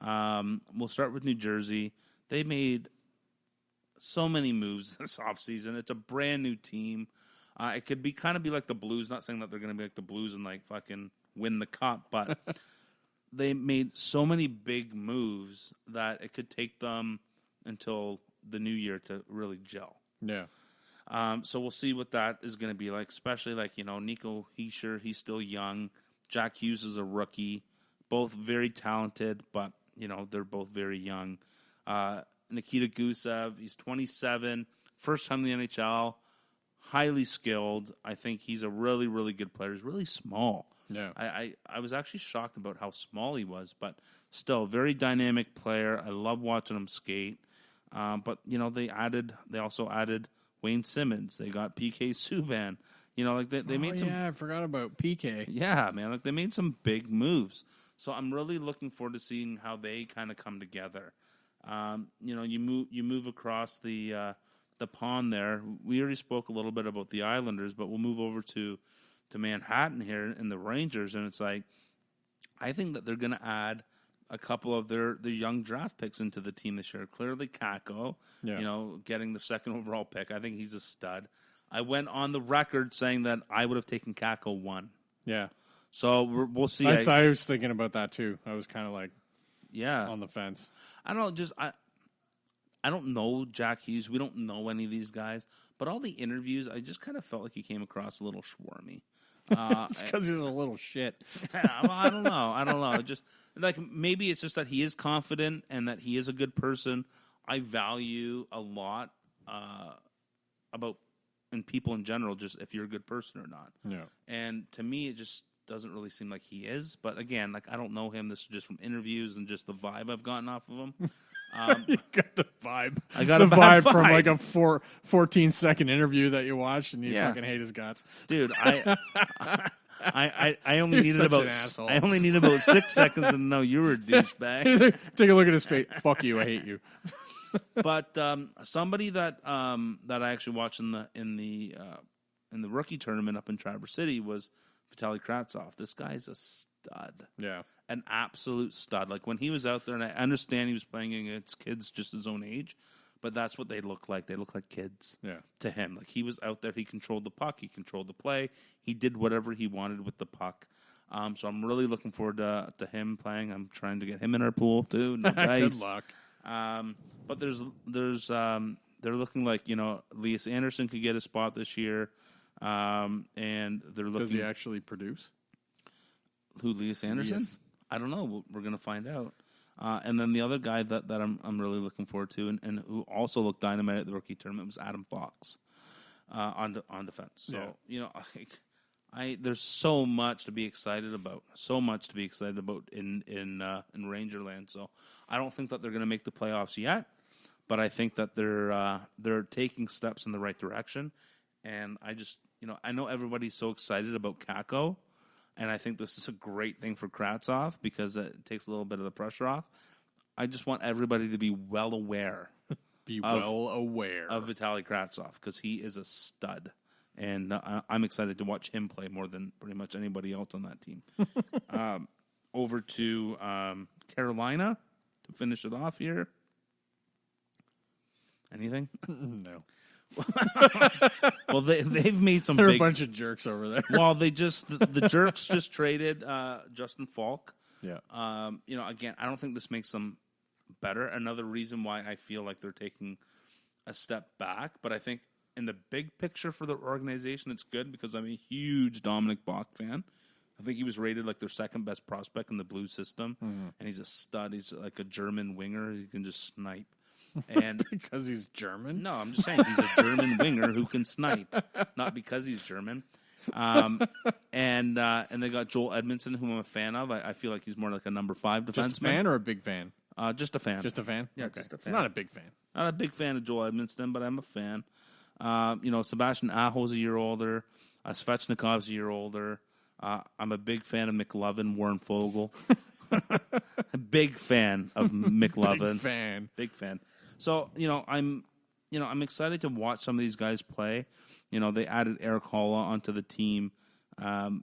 We'll start with New Jersey. They made so many moves this offseason. It's a brand new team. It could be kind of be like the Blues. Not saying that they're going to be like the Blues and like fucking win the cup, but they made so many big moves that it could take them until the new year to really gel. Yeah. So we'll see what that is going to be like, especially like, Nico Hischier, he's still young. Jack Hughes is a rookie. Both very talented, but, they're both very young. Nikita Gusev, he's 27, first time in the NHL, highly skilled. I think he's a really, really good player. He's really small. Yeah. I was actually shocked about how small he was, but still, very dynamic player. I love watching him skate. But, they also added Wayne Simmons. They got PK Subban. They made some. Yeah, I forgot about PK. Yeah, man. They made some big moves. So I'm really looking forward to seeing how they kind of come together. You move across the pond there. We already spoke a little bit about the Islanders, but we'll move over to Manhattan here in the Rangers, and it's like I think that they're going to add a couple of their young draft picks into the team this year. Clearly, Kakko, getting the second overall pick. I think he's a stud. I went on the record saying that I would have taken Kakko 1. Yeah. So we'll see. I was thinking about that too. I was kind of like, on the fence. I don't know. I don't know Jack Hughes. We don't know any of these guys. But all the interviews, I just kind of felt like he came across a little schwarmy. It's because he's a little shit. I don't know. Just like maybe it's just that he is confident and that he is a good person. I value a lot about in people in general, just if you're a good person or not. Yeah. And to me, it just doesn't really seem like he is. But again, like I don't know him. This is just from interviews and just the vibe I've gotten off of him. You got the vibe. I got the a vibe from like a 14-second interview that you watched, and you fucking hate his guts, dude. I only needed about 6 seconds to know you were a douchebag. Take a look at his face. Fuck you. I hate you. But somebody that I actually watched in the rookie tournament up in Traverse City was Vitaly Kravtsov. This guy's a stud. Yeah. An absolute stud. Like when he was out there, and I understand he was playing against kids just his own age, but that's what they look like. They look like kids to him. Like he was out there, he controlled the puck, he controlled the play, he did whatever he wanted with the puck. So I'm really looking forward to him playing. I'm trying to get him in our pool too. No dice. Good luck. But there's they're looking like Elias Anderson could get a spot this year, and they're looking. Does he actually produce? Who, Elias Anderson? Yes. I don't know. We're going to find out. And then the other guy that I'm really looking forward to, and who also looked dynamite at the rookie tournament, was Adam Fox on defense. So there's so much to be excited about. So much to be excited about in Rangerland. So I don't think that they're going to make the playoffs yet, but I think that they're taking steps in the right direction. And I just I know everybody's so excited about Kakko. And I think this is a great thing for Kravtsov because it takes a little bit of the pressure off. I just want everybody to be well aware. of Vitaly Kravtsov because he is a stud. And I'm excited to watch him play more than pretty much anybody else on that team. over to Carolina to finish it off here. Anything? No. Well, they've made some There are big... a bunch of jerks over there. Well, the jerks just traded Justin Falk. Yeah. Again, I don't think this makes them better. Another reason why I feel like they're taking a step back, but I think in the big picture for the organization, it's good because I'm a huge Dominic Bach fan. I think he was rated like their second best prospect in the blue system, and he's a stud. He's like a German winger. He can just snipe. And because he's German? No, I'm just saying he's a German winger who can snipe, not because he's German. And they got Joel Edmondson, whom I'm a fan of. I feel like he's more like a number 5 defenseman. Just a fan or a big fan? Just a fan. Just a fan? Yeah, okay. just a fan. Not a big fan. Not a big fan of Joel Edmondson, but I'm a fan. Sebastian Aho's a year older. Svechnikov's a year older. I'm a big fan of McLovin, Warren Fogle. A big fan of McLovin. Big fan. So, I'm excited to watch some of these guys play. They added Eric Holla onto the team. I'm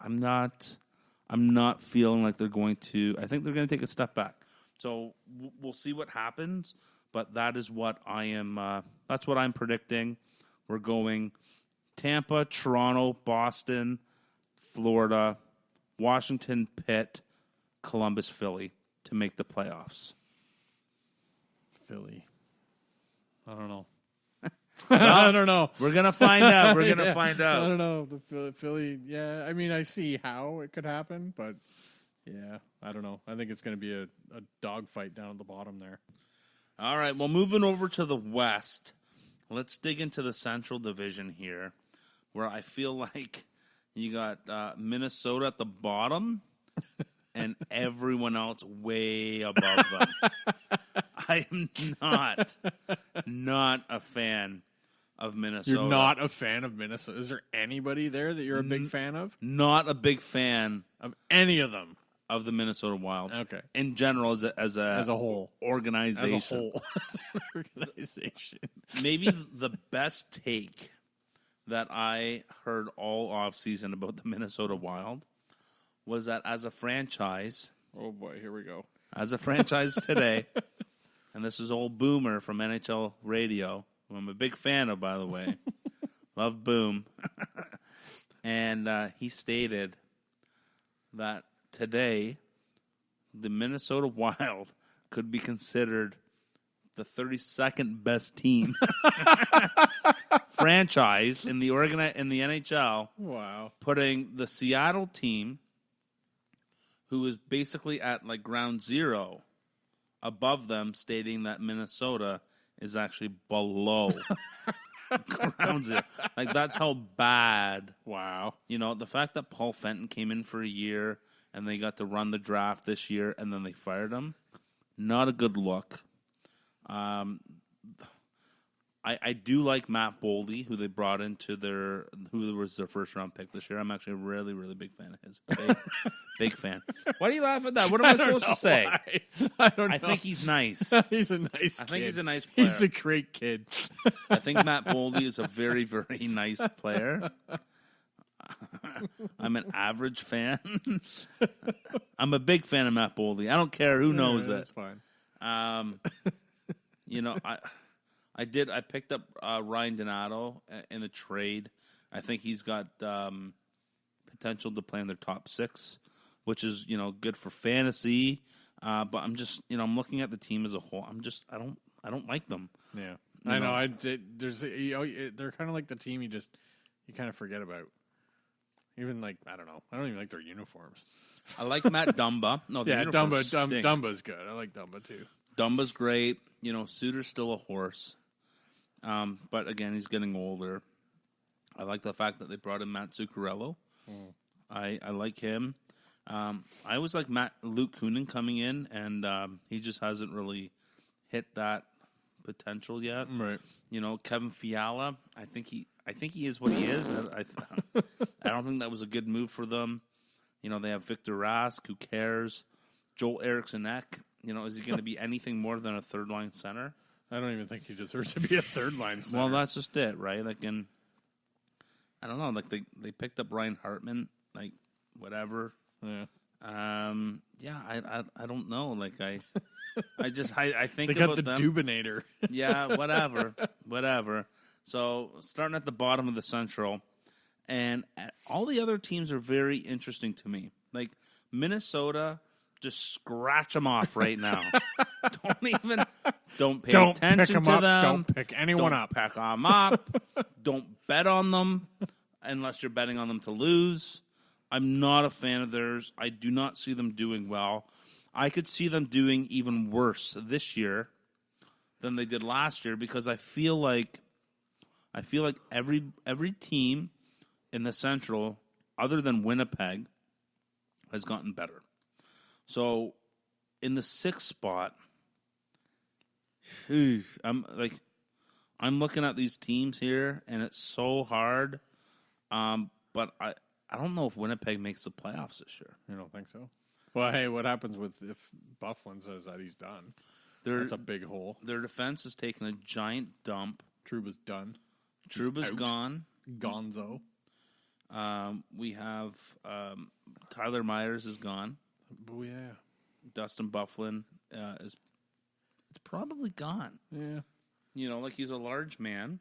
not feeling like they're going to. I think they're going to take a step back. So we'll see what happens. But that is what I am. That's what I'm predicting. We're going Tampa, Toronto, Boston, Florida, Washington, Pitt, Columbus, Philly to make the playoffs. Philly. I don't know. Well, I don't know. We're going to find out. We're going to find out. I don't know. The Philly, yeah. I mean, I see how it could happen, but yeah, I don't know. I think it's going to be a dogfight down at the bottom there. All right. Well, moving over to the West, let's dig into the Central Division here, where I feel like you got Minnesota at the bottom and everyone else way above them. I am not a fan of Minnesota. You're not a fan of Minnesota? Is there anybody there that you're a big fan of? Not a big fan of any of them. Of the Minnesota Wild. Okay. In general, as a whole. Organization. As a whole. Organization. Maybe the best take that I heard all offseason about the Minnesota Wild was that as a franchise. Oh, boy. Here we go. As a franchise today. And this is old Boomer from NHL Radio, who I'm a big fan of, by the way. Love Boom. And he stated that today the Minnesota Wild could be considered the 32nd best team franchise in the NHL. Wow. Putting the Seattle team, who is basically at like ground zero, above them, stating that Minnesota is actually below ground zero. Like, that's how bad. Wow. The fact that Paul Fenton came in for a year and they got to run the draft this year and then they fired him, not a good look. I do like Matt Boldy, who they brought into who was their first round pick this year. I'm actually a really, really big fan of his. Big fan. Why do you laugh at that? What am I supposed to say? I don't know. I think he's nice. He's a nice kid. I think he's a nice player. He's a great kid. I think Matt Boldy is a very, very nice player. I'm an average fan. I'm a big fan of Matt Boldy. I don't care who knows it. That's fine. I picked up Ryan Donato in a trade. I think he's got potential to play in their top 6, which is good for fantasy. But I'm just I'm looking at the team as a whole. I don't like them. Yeah, I know. They're kind of like the team you kind of forget about. Even like I don't even like their uniforms. I like Matt Dumba. No, the uniforms stink. Dumba's good. I like Dumba too. Dumba's great. Suter's still a horse. But again, he's getting older. I like the fact that they brought in Matt Zuccarello. I like him. I always like Luke Kunin coming in, and he just hasn't really hit that potential yet. Right. Kevin Fiala. I think he is what he is. I don't think that was a good move for them. They have Victor Rask. Who cares? Joel Eriksson-Ek. Is he going to be anything more than a third line center? I don't even think he deserves to be a third line center. Well, that's just it, right? Like, I don't know. Like they picked up Ryan Hartman. Like, whatever. Yeah. I don't know. Like I think They got about the them. Dubinator. Yeah, whatever. So starting at the bottom of the Central, and all the other teams are very interesting to me. Like Minnesota, just scratch them off right now. Don't pay attention to them. Don't pick anyone up. Pick them up. Don't bet on them unless you're betting on them to lose. I'm not a fan of theirs. I do not see them doing well. I could see them doing even worse this year than they did last year because I feel like every team in the Central, other than Winnipeg, has gotten better. So in the 6th spot, I'm looking at these teams here, and it's so hard. But I don't know if Winnipeg makes the playoffs this year. You don't think so? Well, hey, what happens if Bufflin says that he's done? That's a big hole. Their defense has taken a giant dump. Trouba's done. Trouba's gone. Gonzo. We have Tyler Myers is gone. Oh, yeah. Dustin Bufflin is probably gone. Yeah. You know, like he's a large man.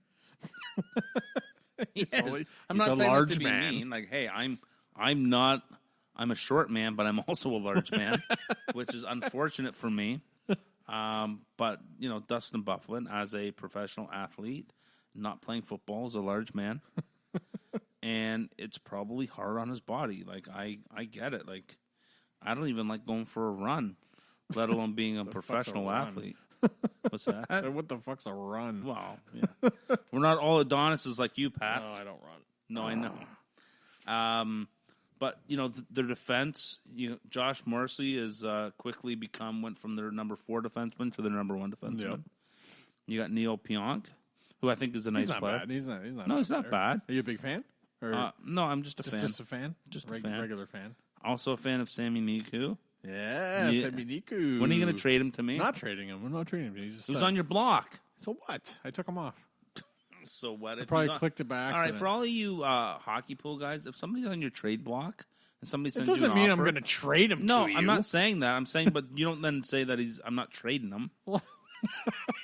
I'm not saying large that to be man. mean. Like, hey, I'm a short man, but I'm also a large man, which is unfortunate for me. But you know, Dustin Bufflin, as a professional athlete, not playing football, is a large man, and it's probably hard on his body. Like, I get it. Like, I don't even like going for a run, let alone being a professional athlete. What's that? What the fuck's a run? Well, yeah. We're not all Adonises like you, Pat. No, I don't run. No, I know. But, you know, their defense, Josh Morrissey has quickly went from their number 4 defenseman to their number 1 defenseman. Yep. You got Neil Pionk, who I think is a nice player. Bad. He's not No, he's not bad. Are you a big fan? Or no, I'm just a fan. Just a fan? Just a fan. Regular fan. Also a fan of Sami Niku. Yeah, Sami Niku. When are you going to trade him to me? Not trading him. I'm not trading him. He was on your block. So what? I took him off. So what? I probably clicked it back. All right, for all of you hockey pool guys, if somebody's on your trade block and somebody sends you an offer, it doesn't mean I'm going to trade him to you. No, I'm not saying that. I'm saying, but you don't then say that I'm not trading him.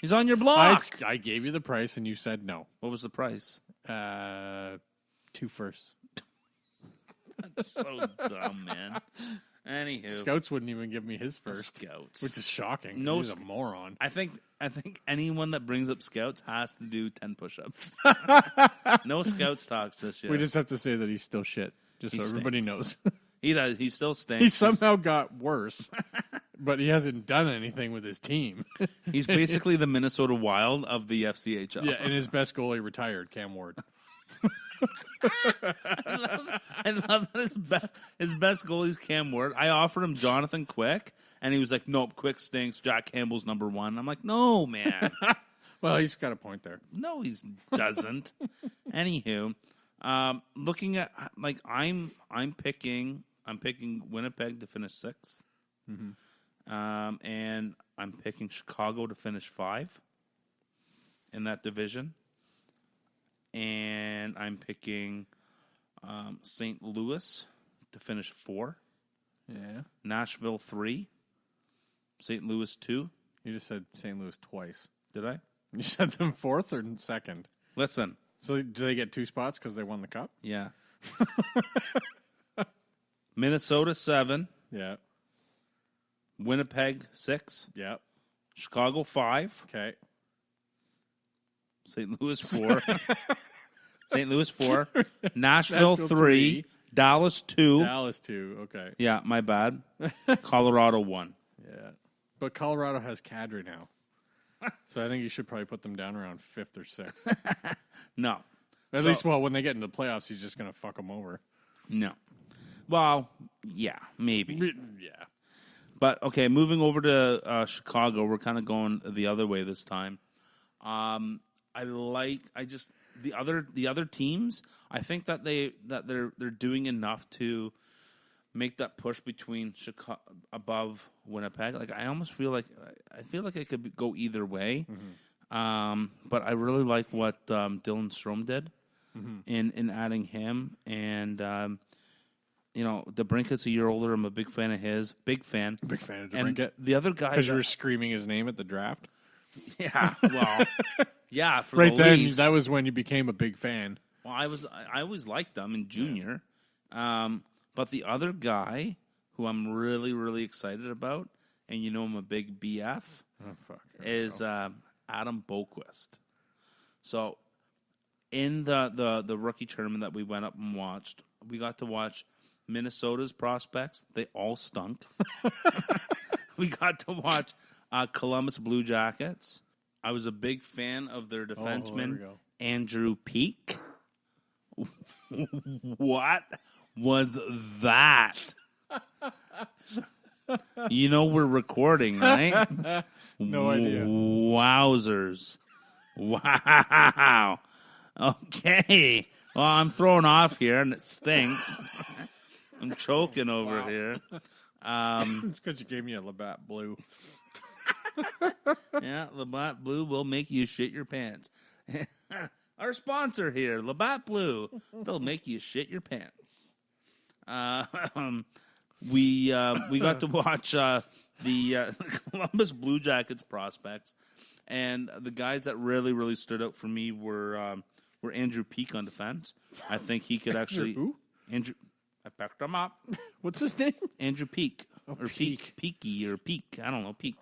He's on your block. I gave you the price and you said no. What was the price? 2 firsts. That's so dumb, man. Anywho, Scouts wouldn't even give me his first. Scouts, which is shocking. No, he's a moron. I think anyone that brings up Scouts has to do 10 push-ups. No Scouts talks this year. We just have to say that he's still shit, just so everybody knows. He does. He still stinks. He somehow got worse, but he hasn't done anything with his team. He's basically the Minnesota Wild of the FCHL. Yeah, and his best goalie retired, Cam Ward. I love that his best goalie's Cam Ward. I offered him Jonathan Quick, and he was like, "Nope, Quick stinks. Jack Campbell's number 1." I'm like, "No, man." Well, he's got a point there. No, he doesn't. Anywho, looking at I'm picking Winnipeg to finish 6th, and I'm picking Chicago to finish 5 in that division. And I'm picking St. Louis to finish 4. Yeah. Nashville 3. St. Louis 2. You just said St. Louis twice. Did I? You said them 4th or 2nd? Listen. So do they get 2 spots because they won the cup? Yeah. Minnesota 7. Yeah. Winnipeg 6. Yeah. Chicago 5. Okay. St. Louis 4. St. Louis 4. Nashville 3. Dallas 2. Dallas 2. Okay. Yeah, my bad. Colorado 1. Yeah. But Colorado has Kadri now. So I think you should probably put them down around 5th or 6th. No. At least, when they get into the playoffs, he's just going to fuck them over. No. Well, yeah, maybe. Yeah. But, okay, moving over to Chicago, we're kind of going the other way this time. The other teams. I think that they're doing enough to make that push between Chicago above Winnipeg. Like I almost feel like it could go either way. Mm-hmm. But I really like what Dylan Strome did in adding him, and DeBrincat's a year older. I'm a big fan of his. Big fan. Big fan of And DeBrincat. the other guy, Because you were screaming his name at the draft. yeah, well, yeah, for Right the then, Leafs. that was when you became a big fan. Well, I always liked them in junior. But the other guy who I'm really, really excited about, and I'm a big BF, is Adam Boquist. So in the rookie tournament that we went up and watched, we got to watch Minnesota's prospects. They all stunk. We got to watch Columbus Blue Jackets. I was a big fan of their defenseman, Andrew Peak. What was that? We're recording, right? No idea. Wowzers. Wow. Okay. Well, I'm thrown off here, and it stinks. I'm choking over here. It's because you gave me a Labatt Blue. Yeah, Labatt Blue will make you shit your pants. Our sponsor here, Labatt Blue. They'll make you shit your pants. We got to watch the Columbus Blue Jackets prospects, and the guys that really, really stood out for me were Andrew Peak on defense. I think he could actually. Who? Andrew. I picked him up. What's his name? Andrew Peak. Or Peak. Peaky or Peak. I don't know. Peak.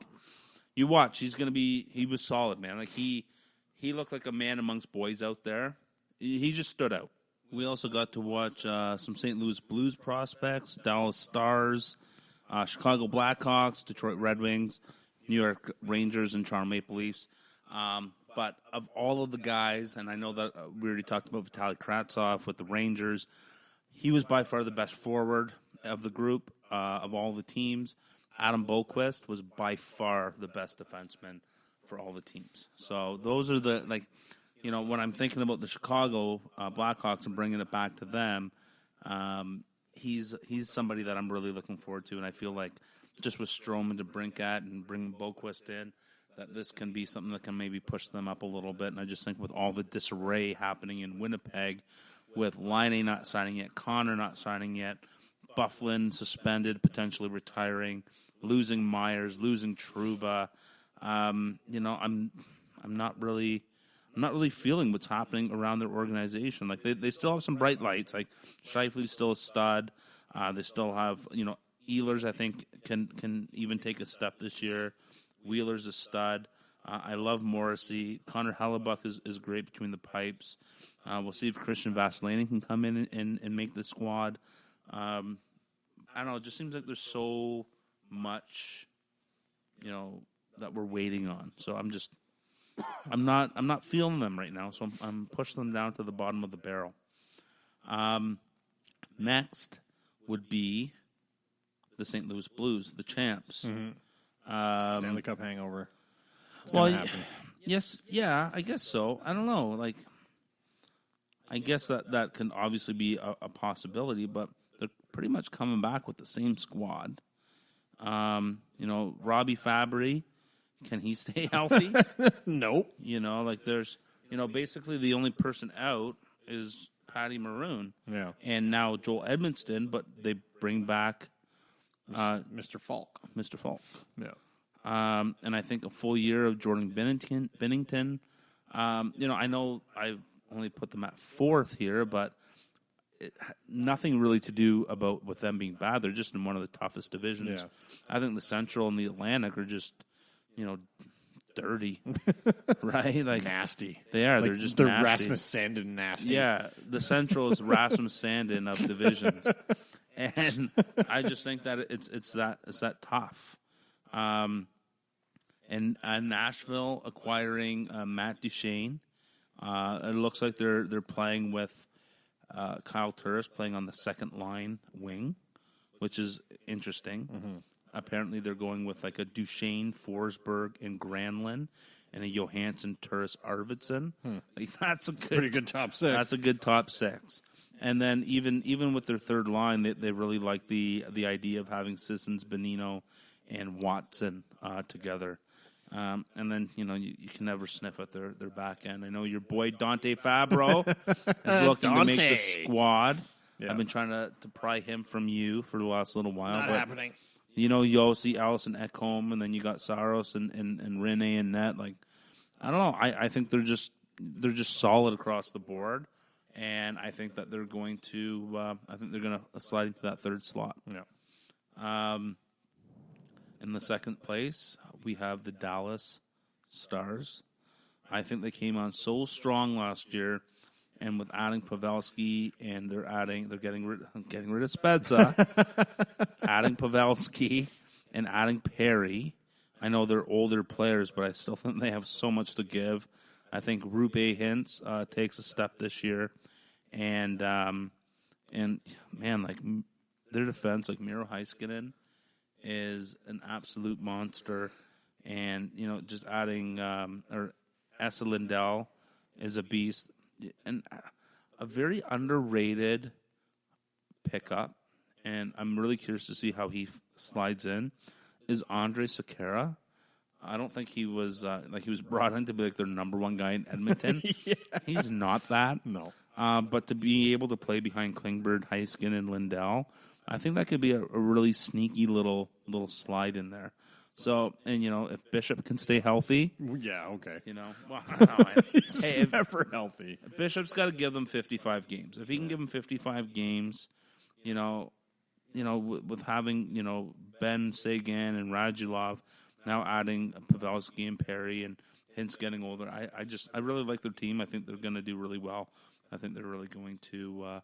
You watch. He was solid, man. Like he looked like a man amongst boys out there. He just stood out. We also got to watch some St. Louis Blues prospects, Dallas Stars, Chicago Blackhawks, Detroit Red Wings, New York Rangers, and Toronto Maple Leafs. But of all of the guys, and I know that we already talked about Vitaly Kravtsov with the Rangers, he was by far the best forward of the group, of all the teams. Adam Boquist was by far the best defenseman for all the teams. So those are when I'm thinking about the Chicago Blackhawks and bringing it back to them, he's somebody that I'm really looking forward to, and I feel like just with Stroman to Brinkat and bringing Boquist in, that this can be something that can maybe push them up a little bit. And I just think with all the disarray happening in Winnipeg, with Laine not signing yet, Connor not signing yet, Bufflin suspended, potentially retiring, losing Myers, losing Trouba, I'm not really feeling what's happening around their organization. Like they still have some bright lights. Like Scheifele's still a stud. They still have Ehlers. I think can even take a step this year. Wheeler's a stud. I love Morrissey. Connor Hellebuck is great between the pipes. We'll see if Christian Vasilevskiy can come in and make the squad. I don't know. It just seems like there's so much, that we're waiting on. So I'm not feeling them right now. So I'm pushing them down to the bottom of the barrel. Next would be the St. Louis Blues, the champs. Mm-hmm. Stanley Cup hangover. Yes, yeah, I guess so. I don't know. Like, I guess that can obviously be a possibility, but they're pretty much coming back with the same squad. Robbie Fabry, can he stay healthy? Nope. There's, basically the only person out is Patty Maroon. Yeah. And now Joel Edmondson, but they bring back Mr. Falk. Mr. Falk. Yeah. And I think a full year of Jordan Binnington. I know I've only put them at fourth here, but nothing really to do with them being bad. They're just in one of the toughest divisions. Yeah. I think the Central and the Atlantic are just, dirty, right? Like nasty. They are. Like, they're just they're nasty. Rasmus Sandin nasty. Yeah, the Central is Rasmus Sandin of divisions, and I just think that it's that tough. And Nashville acquiring Matt Duchene. It looks like they're playing with Kyle Turris playing on the second line wing, which is interesting. Mm-hmm. Apparently, they're going with like a Duchene, Forsberg, and Granlund, and a Johansson, Turris, Arvidsson. Like, that's a pretty good top six. That's a good top six. And then even with their third line, they really like the idea of having Sissons, Bonino, and Watson together. And then, you can never sniff at their back end. I know your boy Dante Fabro is looking to make the squad. Yeah. I've been trying to pry him from you for the last little while. Not happening. You know, Yossi, Allison Ekholm, and then you got Saros and Rene and Net. Like, I don't know. I think they're just solid across the board, and I think that they're going to slide into that third slot. Yeah. In the second place, we have the Dallas Stars. I think they came on so strong last year, and with adding Pavelski, and they're getting rid of Spezza, adding Pavelski, and adding Perry. I know they're older players, but I still think they have so much to give. I think Rupe Hintz takes a step this year, and man, like their defense, like Miro Heiskanen, is an absolute monster, and just adding Esa Lindell is a beast, and a very underrated pickup, and I'm really curious to see how he slides in, is Andre Sekera. I don't think he was he was brought in to be like their number one guy in Edmonton. Yeah. He's not that. No. But to be able to play behind Klingberg, Heiskanen, and Lindell, I think that could be a really sneaky little slide in there. So, and if Bishop can stay healthy, Yeah, okay. well, I don't know. Hey, He's never healthy. Bishop's got to give them 55 games. If he can give them 55 games, with having Ben Sagan and Radulov, now adding Pavelski and Perry and Hintz getting older, I really like their team. I think they're going to do really well. I think they're really going to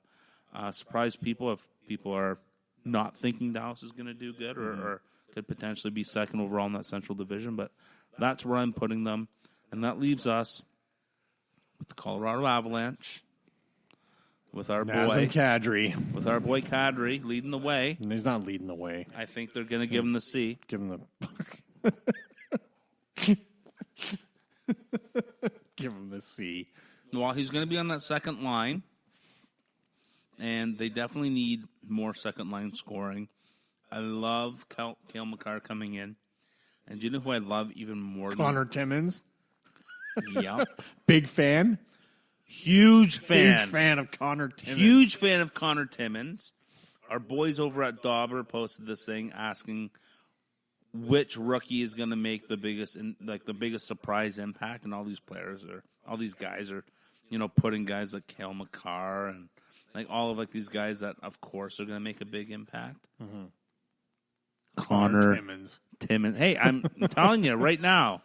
surprise people if people are not thinking Dallas is going to do good or could potentially be second overall in that Central Division. But that's where I'm putting them. And that leaves us with the Colorado Avalanche, with our Nazem boy Kadri leading the way. And he's not leading the way. I think they're going to give him the C. Give him the give him the C. Well, he's going to be on that second line, and they definitely need more second line scoring. I love Cale Makar coming in, and do you know who I love even more? Connor Timmins. Yeah, Big fan. huge fan of Connor Timmins. Huge fan of Connor Timmins. Our boys over at Dauber posted this thing asking which rookie is going to make the biggest surprise impact, and all these guys are, putting guys like Cale Makar and all of these guys that of course are going to make a big impact. Mm-hmm. Connor Timmins. Hey, I'm telling you right now,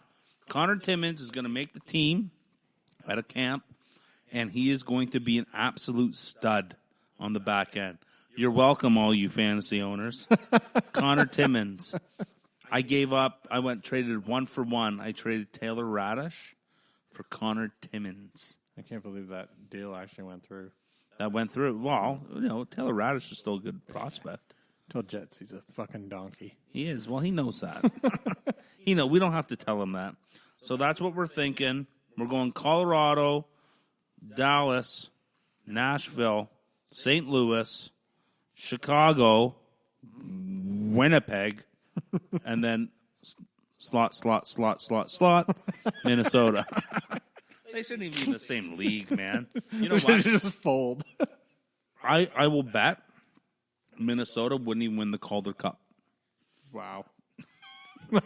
Connor Timmins is going to make the team at a camp, and he is going to be an absolute stud on the back end. You're welcome, all you fantasy owners. Connor Timmins. I gave up. I traded 1-for-1. I traded Taylor Radish for Connor Timmins. I can't believe that deal actually went through. That went through. Well, Taylor Radish is still a good prospect. Told Jets he's a fucking donkey. He is. Well, he knows that. We don't have to tell him that. So that's what we're thinking. We're going Colorado, Dallas, Nashville, St. Louis, Chicago, Winnipeg, and then slot, Minnesota. They shouldn't even be in the same league, man. You know what? Just fold. I will bet Minnesota wouldn't even win the Calder Cup. Wow. All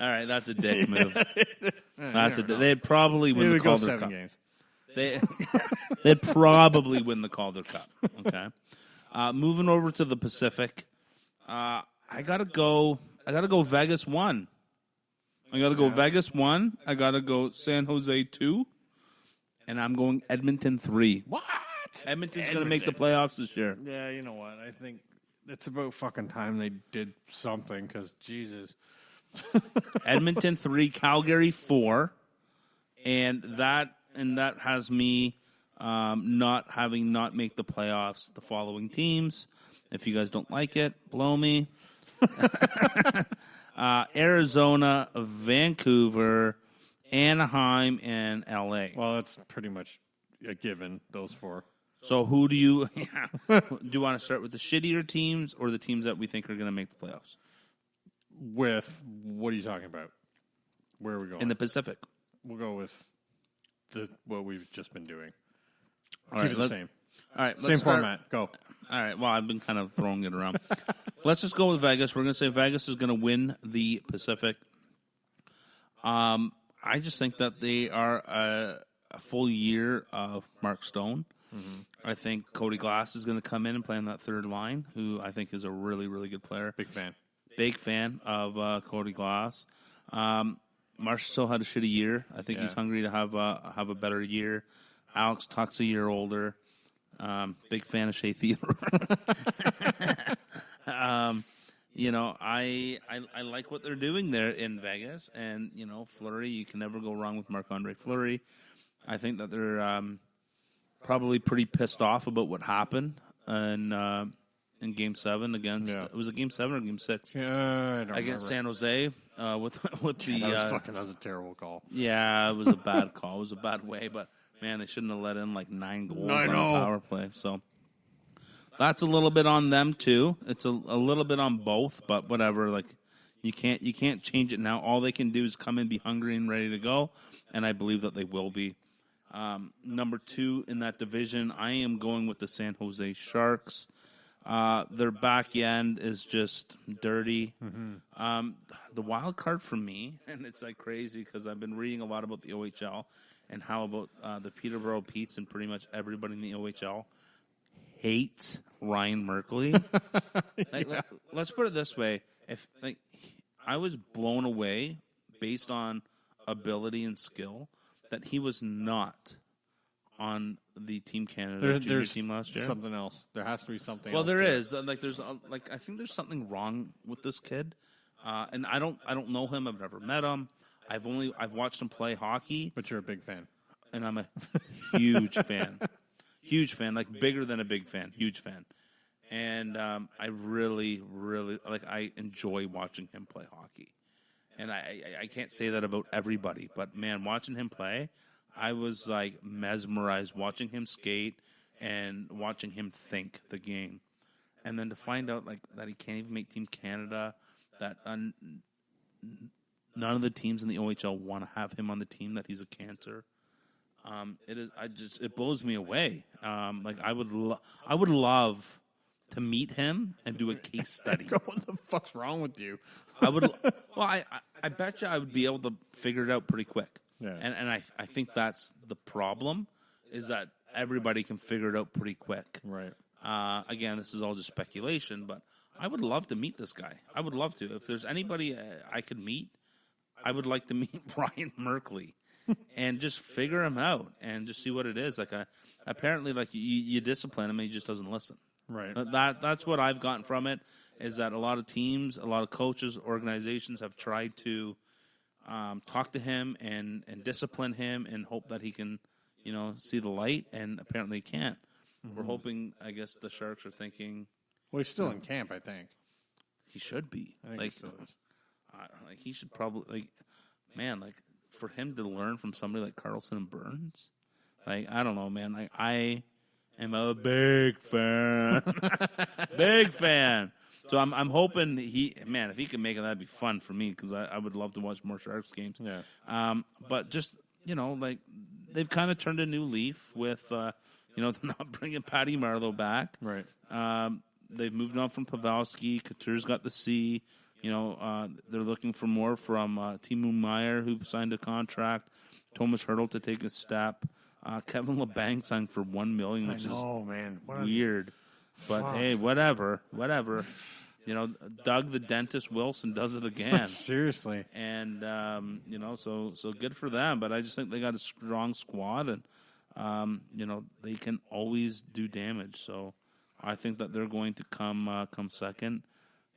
right, that's a dick move. They'd probably win the Calder Cup. 7 games. They'd probably win the Calder Cup. Okay. Moving over to the Pacific, I gotta go Vegas 1. I gotta go Vegas 1. I gotta go San Jose 2, and I'm going Edmonton 3. What? Edmonton's gonna make the playoffs this year. Yeah, you know what? I think it's about fucking time they did something, because Jesus. Edmonton 3, Calgary 4, and that has me not make the playoffs. The following teams, if you guys don't like it, blow me. Arizona, Vancouver, Anaheim, and LA. Well, that's pretty much a given, those 4. So who do you do you want to start with, the shittier teams or the teams that we think are going to make the playoffs? With, what are you talking about? Where are we going? In the Pacific. We'll go with what we've just been doing. All Keep right, it the same. All right, Same format. Go. All right, well, I've been kind of throwing it around. Let's just go with Vegas. We're going to say Vegas is going to win the Pacific. I just think that they are a full year of Mark Stone. Mm-hmm. I think Cody Glass is going to come in and play on that third line, who I think is a really, really good player. Big fan of Cody Glass. Marchessault had a shitty year. I think he's hungry to have a better year. Alex Tuck's a year older. Big fan of Shea Theodore. I like what they're doing there in Vegas, and Fleury. You can never go wrong with Marc-Andre Fleury. I think that they're probably pretty pissed off about what happened in Game 7 against. It was a Game 7 or Game 6? Yeah, I don't remember. Against San Jose with the. That was a terrible call. Yeah, it was a bad call. It was a bad way, but man, they shouldn't have let in like 9 goals on the power play. So that's a little bit on them too. It's a little bit on both, but whatever. Like you can't change it now. All they can do is come in, be hungry and ready to go, and I believe that they will be. Number 2 in that division, I am going with the San Jose Sharks. Their back end is just dirty. Mm-hmm. The wild card for me, and it's like crazy because I've been reading a lot about the OHL and how about the Peterborough Petes and pretty much everybody in the OHL hates Ryan Merkley. Let's put it this way: if I was blown away based on ability and skill that he was not on the Team Canada junior team last year. Something else. There has to be something. Well, there is. I think there's something wrong with this kid, and I don't know him. I've never met him. I've watched him play hockey. But you're a big fan, and I'm a huge fan, like bigger than a big fan, huge fan, and I really, really I enjoy watching him play hockey, and I can't say that about everybody, but man, watching him play. I was like mesmerized watching him skate and watching him think the game. And then to find out like that he can't even make Team Canada, that none of the teams in the OHL want to have him on the team, that he's a cancer. It blows me away. I would love to meet him and do a case study. What the fuck's wrong with you? I bet you I would be able to figure it out pretty quick. Yeah. And I think that's the problem, is that everybody can figure it out pretty quick. Right. Again, this is all just speculation, but I would love to meet this guy. I would love to. If there's anybody I could meet, I would like to meet Ryan Merkley and just figure him out and just see what it is. Apparently, you discipline him and he just doesn't listen. Right. That's what I've gotten from it, is that a lot of teams, a lot of coaches, organizations have tried to talk to him and discipline him and hope that he can, see the light, and apparently he can't. Mm-hmm. We're hoping, I guess the Sharks are thinking. Well, he's still in camp, I think. He should be. I think he still is. He should probably, for him to learn from somebody like Carlson and Burns, I don't know, man. I am a big fan. Big fan. So I'm hoping if he can make it, that'd be fun for me, because I would love to watch more Sharks games. Yeah. But just, they've kind of turned a new leaf with, they're not bringing Patty Marleau back. Right. They've moved on from Pavelski. Couture's got the C. They're looking for more from Timo Meier, who signed a contract. Thomas Hertl to take a step. Kevin Labanc signed for $1 million, which is man. weird. But hey, whatever. Doug the Dentist Wilson does it again. Seriously. And so good for them. But I just think they got a strong squad, and they can always do damage. So I think that they're going to come second.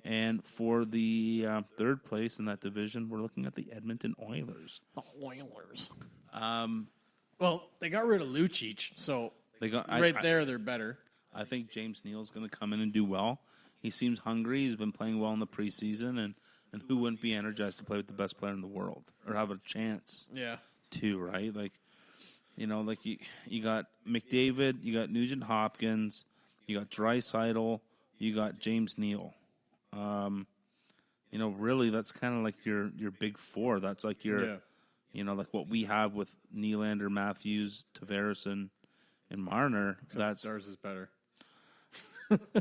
And for the third place in that division, we're looking at the Edmonton Oilers. The Oilers. Well, they got rid of Lucic, so they're better. I think James Neal's going to come in and do well. He seems hungry. He's been playing well in the preseason, and who wouldn't be energized to play with the best player in the world or have a chance? Yeah. To, right? You got McDavid, you got Nugent Hopkins, you got Draisaitl, you got James Neal. Really, that's kind of like your big four. That's like your, like what we have with Nylander, Matthews, Tavares, and in Marner. That's ours is better.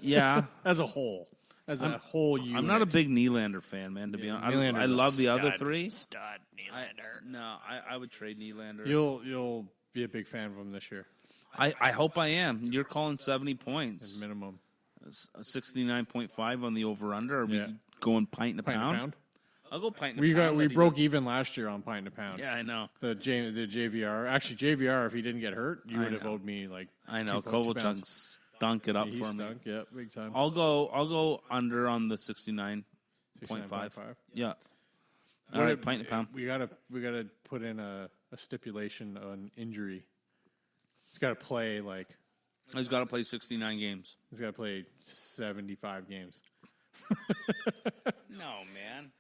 Yeah. As a whole unit. I'm not a big Nylander fan, man, to be honest. I love the other three. Stud Nylander. I would trade Nylander. You'll be a big fan of him this year. I hope I am. You're calling 70 points. As minimum. 69.5 on the over-under. Are we going pint and a pound? I'll go pint and a pound. We broke even last year on pint and a pound. Yeah, I know. The JVR. Actually, JVR, if he didn't get hurt, you would have owed me like I know. Kovalchuk stunk it up for me. Yeah, big time. I'll go under on the 69.5. Yeah. All right, pint and a pound. We gotta put in a stipulation on injury. He's got to play like. He's got to play 69 games. He's got to play 75 games. No, man.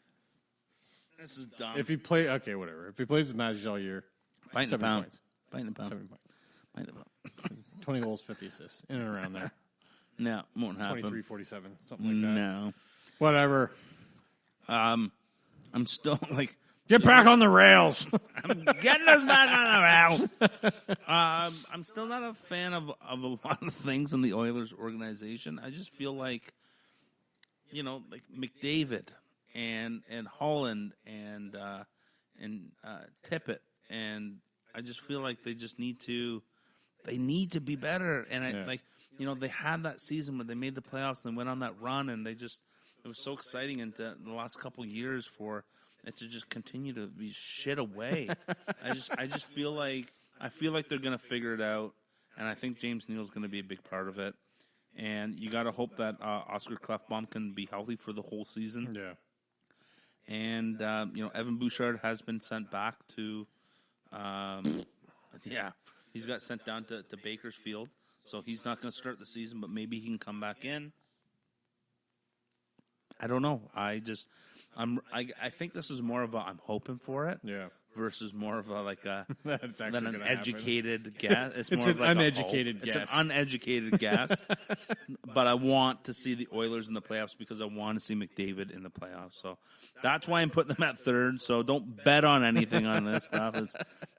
This is dumb. If he whatever. If he plays with Matthews all year, pint and a pound. Points. Pint and a pound. 7 points. Pint and a pound. 20 goals, 50 assists, in and around there. No, won't happen. 23-47, something like that. No. Whatever. I'm still like. Get back on the rails. I'm getting us back on the rails. I'm still not a fan of a lot of things in the Oilers organization. I just feel like, like McDavid and Holland and Tippett, and I just feel like they just need to be better. And they had that season where they made the playoffs and went on that run, and it was so exciting into the last couple of years for it to just continue to be shit away. I just feel like they're gonna figure it out, and I think James Neal's gonna be a big part of it. And you got to hope that Oscar Klefbom can be healthy for the whole season. Yeah. And Evan Bouchard has been sent back to, he's got sent down to Bakersfield, so he's not going to start the season, but maybe he can come back in. I don't know. I think this is more of a I'm hoping for it. Yeah. Versus more of a than an educated guess. It's more an of like uneducated guess. It's an uneducated guess. But I want to see the Oilers in the playoffs because I want to see McDavid in the playoffs. So that's why I'm putting them at third. So don't bet on anything on this stuff. It's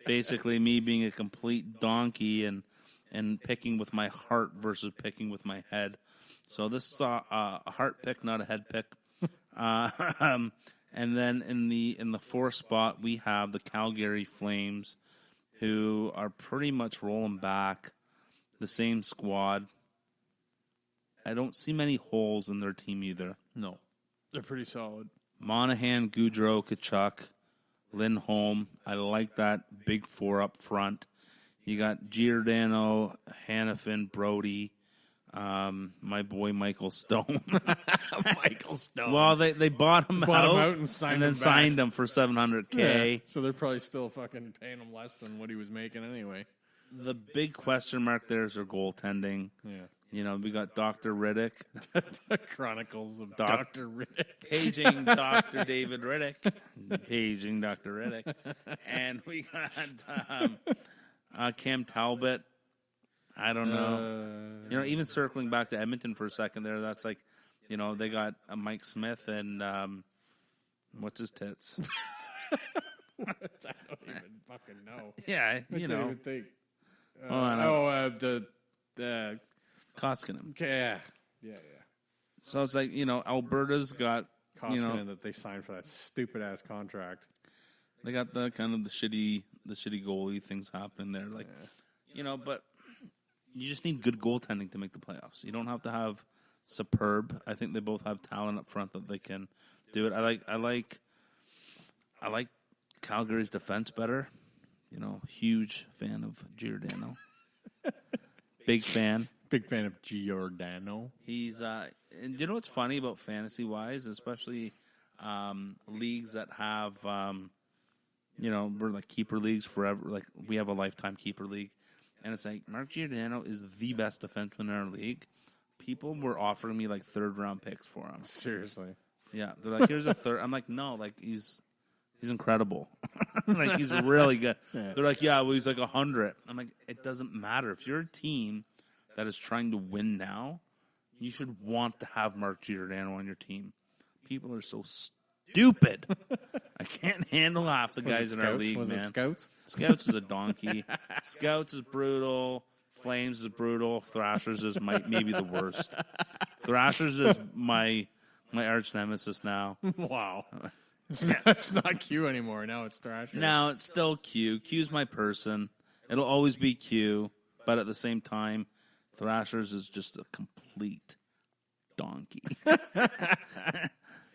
basically me being a complete donkey and picking with my heart versus picking with my head. So this is a heart pick, not a head pick. And then in the fourth spot, we have the Calgary Flames, who are pretty much rolling back the same squad. I don't see many holes in their team either. No, they're pretty solid. Monahan, Gaudreau, Tkachuk, Lindholm. I like that big four up front. You got Giordano, Hannafin, Brody. My boy Michael Stone. Michael Stone. Well, they bought him out and signed him for $700K. Yeah, so they're probably still fucking paying him less than what he was making anyway. The big question mark there is their goaltending. Yeah. We got Dr. Riddick. Chronicles of Dr. Riddick. Paging Dr. David Riddick. Paging Dr. Riddick. And we got Cam Talbot. I don't know. Even circling back to Edmonton for a second there, that's like, they got Mike Smith and what's his tits? I don't even fucking know. Yeah, I can't even think. The Koskinen. Yeah. So it's like, Alberta's got Koskinen that they signed for that stupid ass contract. They got the kind of the shitty goalie things happening there, like but. You just need good goaltending to make the playoffs. You don't have to have superb. I think they both have talent up front that they can do it. I like Calgary's defense better. Huge fan of Giordano. Big fan. Big fan of Giordano. He's and you know what's funny about fantasy wise, especially leagues that have we're like keeper leagues forever. Like we have a lifetime keeper league. And it's like, Mark Giordano is the best defenseman in our league. People were offering me, like, third-round picks for him. Seriously? Yeah. They're like, here's a third. I'm like, no, like, he's incredible. Like, he's really good. Yeah. They're like, yeah, well, he's like 100. I'm like, it doesn't matter. If you're a team that is trying to win now, you should want to have Mark Giordano on your team. People are so stupid. I can't handle half the guys in our league, man. Was it Scouts? Scouts is a donkey. Scouts is brutal. Flames is brutal. Thrashers is maybe the worst. Thrashers is my arch nemesis now. Wow. It's not Q anymore. Now it's Thrasher. Now it's still Q. Q's my person. It'll always be Q. But at the same time, Thrashers is just a complete donkey.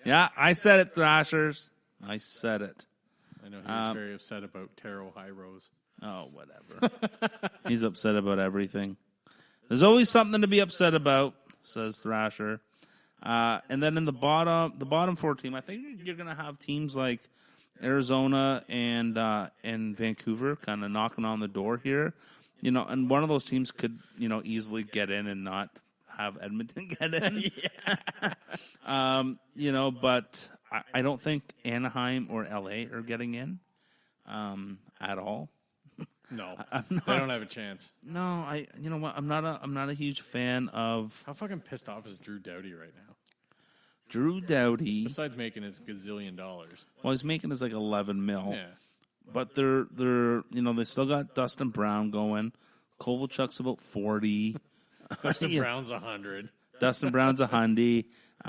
Yeah, I said it, Thrashers. I said it. I know he was very upset about Taro High Rose. Oh, whatever. He's upset about everything. There's always something to be upset about, says Thrasher. And then in the bottom four team, I think you're going to have teams like Arizona and Vancouver kind of knocking on the door here. You know, and one of those teams could, you know, easily get in and not have Edmonton get in. You know, but I don't think Anaheim or LA are getting in at all. No, they don't have a chance. No, you know what? I'm not a huge fan of. How fucking pissed off is Drew Doughty right now? Drew Doughty. Besides making his gazillion dollars. Well, he's making his like 11 mil. Yeah. But they're you know, they still got Dustin Brown going. Kovalchuk's about 40. Dustin Brown's 100. Dustin Brown's 100.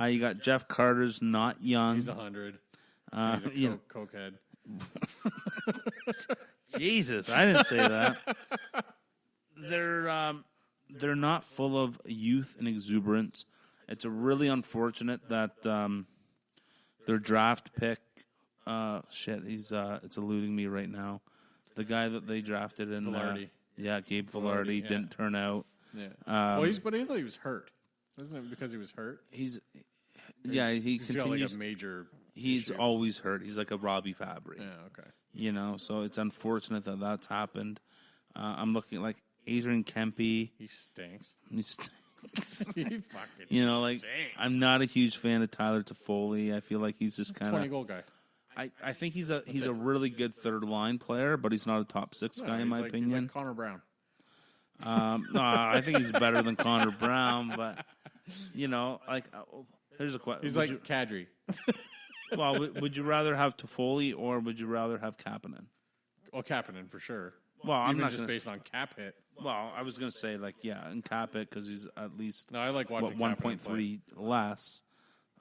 You got Jeff Carter's not young. He's 100. He's a cokehead. Jesus, I didn't say that. They're not full of youth and exuberance. It's really unfortunate that their draft pick. It's eluding me right now. The guy that they drafted in Velarde. Gabe Velarde didn't turn out. Yeah. But I thought he was hurt. Wasn't it because he was hurt? He's continues. Got like a major. He's issue. Always hurt. He's like a Robbie Fabry. Yeah. Okay. You know, so it's unfortunate that that's happened. I'm looking like Adrian Kempe. He stinks. He stinks. He fucking you know, like stinks. I'm not a huge fan of Tyler Toffoli. I feel like he's just kind of 20-goal guy. I think he's a really good third line player, but he's not a top six guy in my opinion. He's like Connor Brown. No, I think he's better than Connor Brown, but you know, like here's a question. He's like Kadri. Well, would you rather have Toffoli or would you rather have Kapanen? Well, Kapanen for sure. Well, I'm not just based on cap hit. Well, I was going to say and cap it because he's at least I like watching 1.3 less.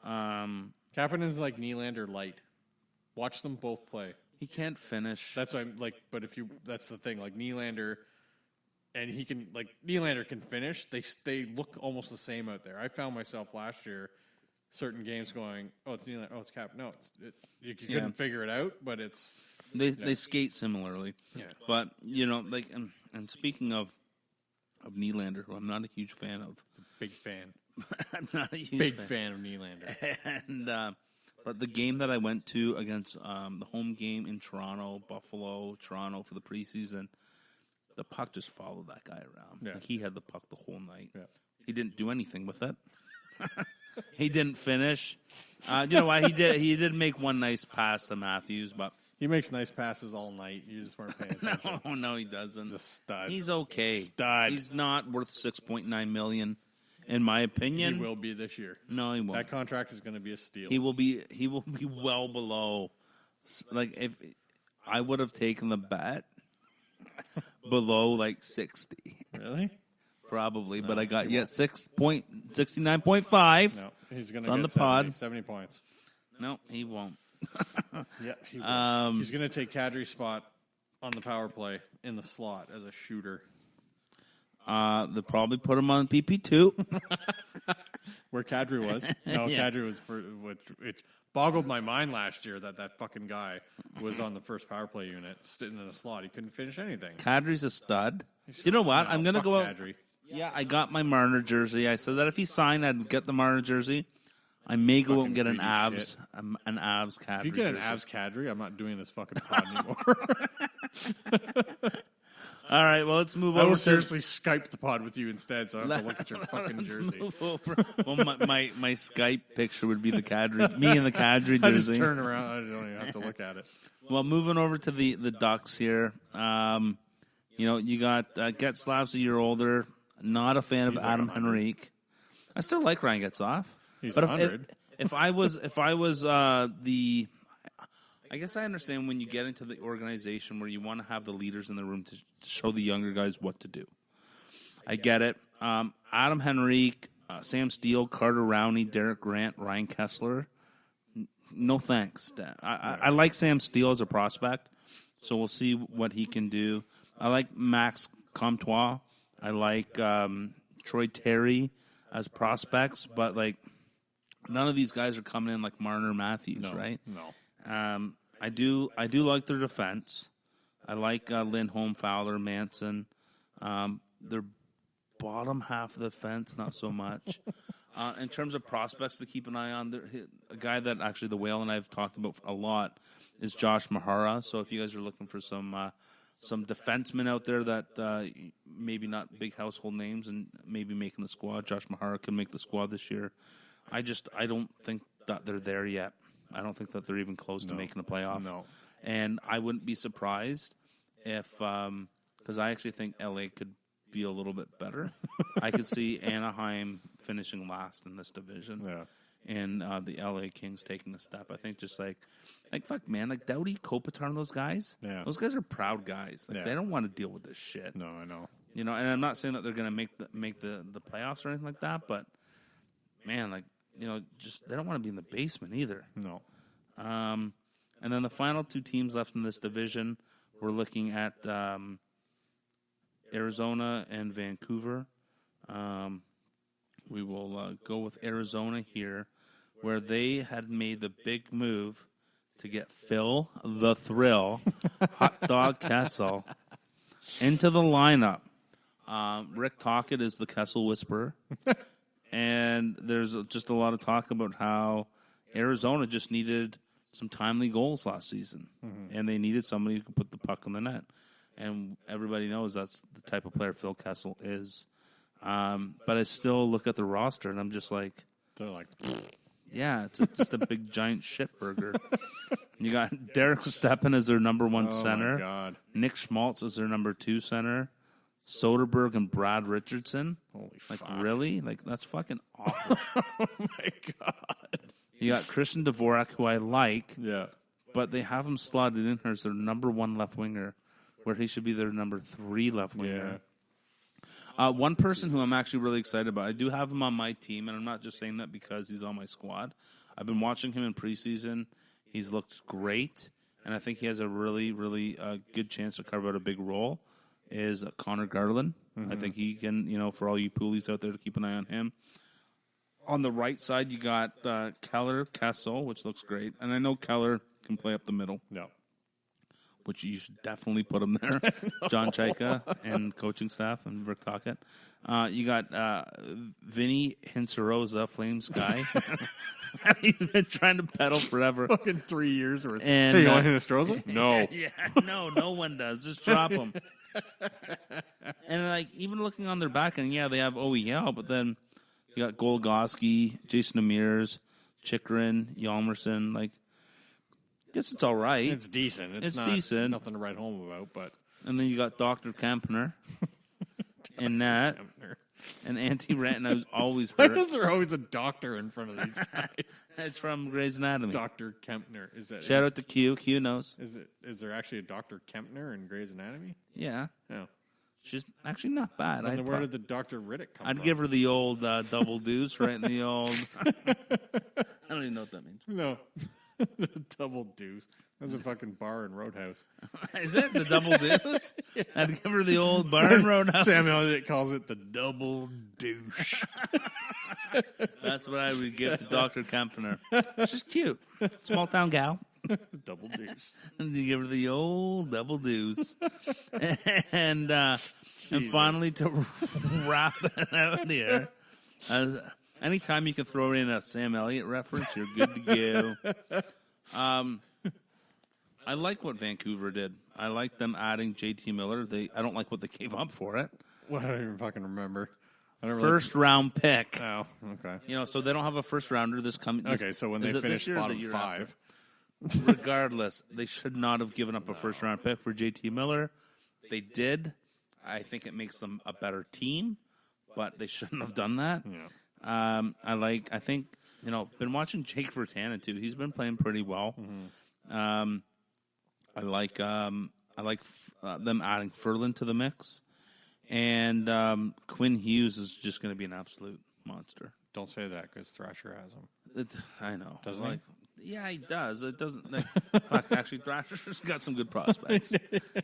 Kapanen's like Nylander light. Watch them both play. He can't finish. That's why I'm like. But that's the thing. Like Nylander, and he can Nylander can finish. They look almost the same out there. I found myself last year, certain games going, oh, it's Nylander, oh, it's Cap. No, you couldn't figure it out, but it's they skate similarly. Yeah. But you know, like and speaking of Nylander, who I'm not a huge fan of. Big fan. I'm not a huge big fan of Nylander. And but the game that I went to against the home game in Toronto for the preseason, the puck just followed that guy around. Yeah. Like he had the puck the whole night. Yeah. He didn't do anything with it. He didn't finish. You know what? He did make one nice pass to Matthews, but he makes nice passes all night. You just weren't paying attention. No, he doesn't. He's a stud. He's okay. Stud. He's not worth $6.9 million. In my opinion, he will be this year. No, he won't. That contract is going to be a steal. He will be well below. Like if I would have taken the bet below like 60. Really? Probably, but I got 69.5. No, he's going to get on the pod. 70 points. No, he won't. Yeah, he will. He's going to take Kadri's spot on the power play in the slot as a shooter. They'll probably put him on PP2. Where Kadri was. No, yeah. Kadri was for which it boggled my mind last year that fucking guy was on the first power play unit sitting in the slot. He couldn't finish anything. Kadri's a stud. You know what? I'm going to go out. Kadri. Yeah, I got my Marner jersey. I said that if he signed, I'd get the Marner jersey. I may go out and get an Avs Kadri. If you get an Avs Kadri, I'm not doing this fucking pod anymore. All right, well, let's move over. I will seriously Skype the pod with you instead, so I don't have to look at your fucking jersey. Move over. Well, my Skype picture would be the Kadri, me in the Kadri jersey. I just turn around. I don't even have to look at it. Well, moving over to the Ducks here. You know, you got Getzlaf's a year older. Not a fan of Adam Henrique. I still like Ryan Getzlaf. He's but 100. If I was I guess I understand when you get into the organization where you want to have the leaders in the room to show the younger guys what to do. I get it. Adam Henrique, Sam Steele, Carter Rowney, Derek Grant, Ryan Kessler. No thanks. I like Sam Steele as a prospect, so we'll see what he can do. I like Max Comtois. I like Troy Terry as prospects, but like none of these guys are coming in like Marner Matthews, right? No. I do like their defense. I like Lindholm, Fowler, Manson. Their bottom half of the fence, not so much. In terms of prospects to keep an eye on, a guy that actually the Whale and I have talked about a lot is Josh Mahara. So if you guys are looking for some defensemen out there that maybe not big household names and maybe making the squad, Josh Mahara can make the squad this year. I don't think that they're there yet. I don't think that they're even close to making the playoff. No. And I wouldn't be surprised if, because I actually think LA could be a little bit better. I could see Anaheim finishing last in this division. Yeah. And the LA Kings taking a step. I think just like fuck, man, like Doughty, Kopitar, and those guys. Yeah. Those guys are proud guys. Like, Yeah. they don't want to deal with this shit. No, I know. You know, and I'm not saying that they're going to make the playoffs or anything like that, but man, like, you know, just they don't want to be in the basement either. No. And then the final two teams left in this division, we're looking at Arizona and Vancouver. We will go with Arizona here, where they had made the big move to get Phil the Thrill, Hot Dog Kessel, into the lineup. Rick Tocchet is the Kessel Whisperer. And there's just a lot of talk about how Arizona just needed some timely goals last season. Mm-hmm. And they needed somebody who could put the puck in the net. And everybody knows that's the type of player Phil Kessel is. But I still look at the roster, and I'm just like... They're like... Yeah, it's just a big, giant shit burger. You got Derek Stepan as their number one center. Oh, my God. Nick Schmaltz as their number 2 center. Soderberg and Brad Richardson. Holy like, fuck. Really? Like, that's fucking awful. Oh, my God. You got Christian Dvorak, who I like. Yeah. But they have him slotted in here as their number 1 left winger, where he should be their number 3 left winger. Yeah. One person who I'm actually really excited about, I do have him on my team, and I'm not just saying that because he's on my squad. I've been watching him in preseason. He's looked great, and I think he has a really, really good chance to carve out a big role, is Connor Garland. Mm-hmm. I think he can, you know, for all you poolies out there, to keep an eye on him. On the right side, you got Keller Kessel, which looks great, and I know Keller can play up the middle. No. Which you should definitely put him there. No. John Chaika and coaching staff and Rick Tocchet. You got Vinny Hinserosa, Flames guy. He's been trying to pedal forever. Fucking 3 years worth. And, hey, you want Hinostroza? No. Yeah, no one does. Just drop him. And like even looking on their back end, yeah, they have OEL, but then you got Goligoski, Jason Amirs, Chikrin, Yalmerson, like. Guess it's all right. It's decent. It's not decent. Nothing to write home about, but. And then you got Dr. Kempner and Nat and Auntie Ranton. I was always heard. Why is there always a doctor in front of these guys? It's from Grey's Anatomy. Dr. Kempner. Is that? Shout out to Q. Q knows. Is there actually a Dr. Kempner in Grey's Anatomy? Yeah. No. She's actually not bad. Where did the Dr. Riddick come from? I'd give her the old double deuce right in the old. I don't even know what that means. No. Double deuce. That's a fucking bar in Roadhouse. Is it the double deuce? Yeah. I'd give her the old bar in Roadhouse. Samuel calls it the double douche. That's what I would give to Dr. Kempner. She's cute. Small town gal. Double deuce. And you give her the old double deuce. And finally, to wrap it out here, anytime you can throw in a Sam Elliott reference, you're good to go. I like what Vancouver did. I like them adding JT Miller. I don't like what they gave up for it. Well, I don't even fucking remember. First round pick. Oh, okay. You know, so they don't have a first rounder this coming. Okay, so when they finish bottom 5. Regardless, they should not have given up a first round pick for JT Miller. They did. I think it makes them a better team, but they shouldn't have done that. Yeah. I think, you know, been watching Jake Virtanen too. He's been playing pretty well. Mm-hmm. I like them adding Ferland to the mix, And Quinn Hughes is just going to be an absolute monster. Don't say that because Thrasher has him. I know. Doesn't he? Yeah, he does. It doesn't. Fuck, actually, Thrasher's got some good prospects.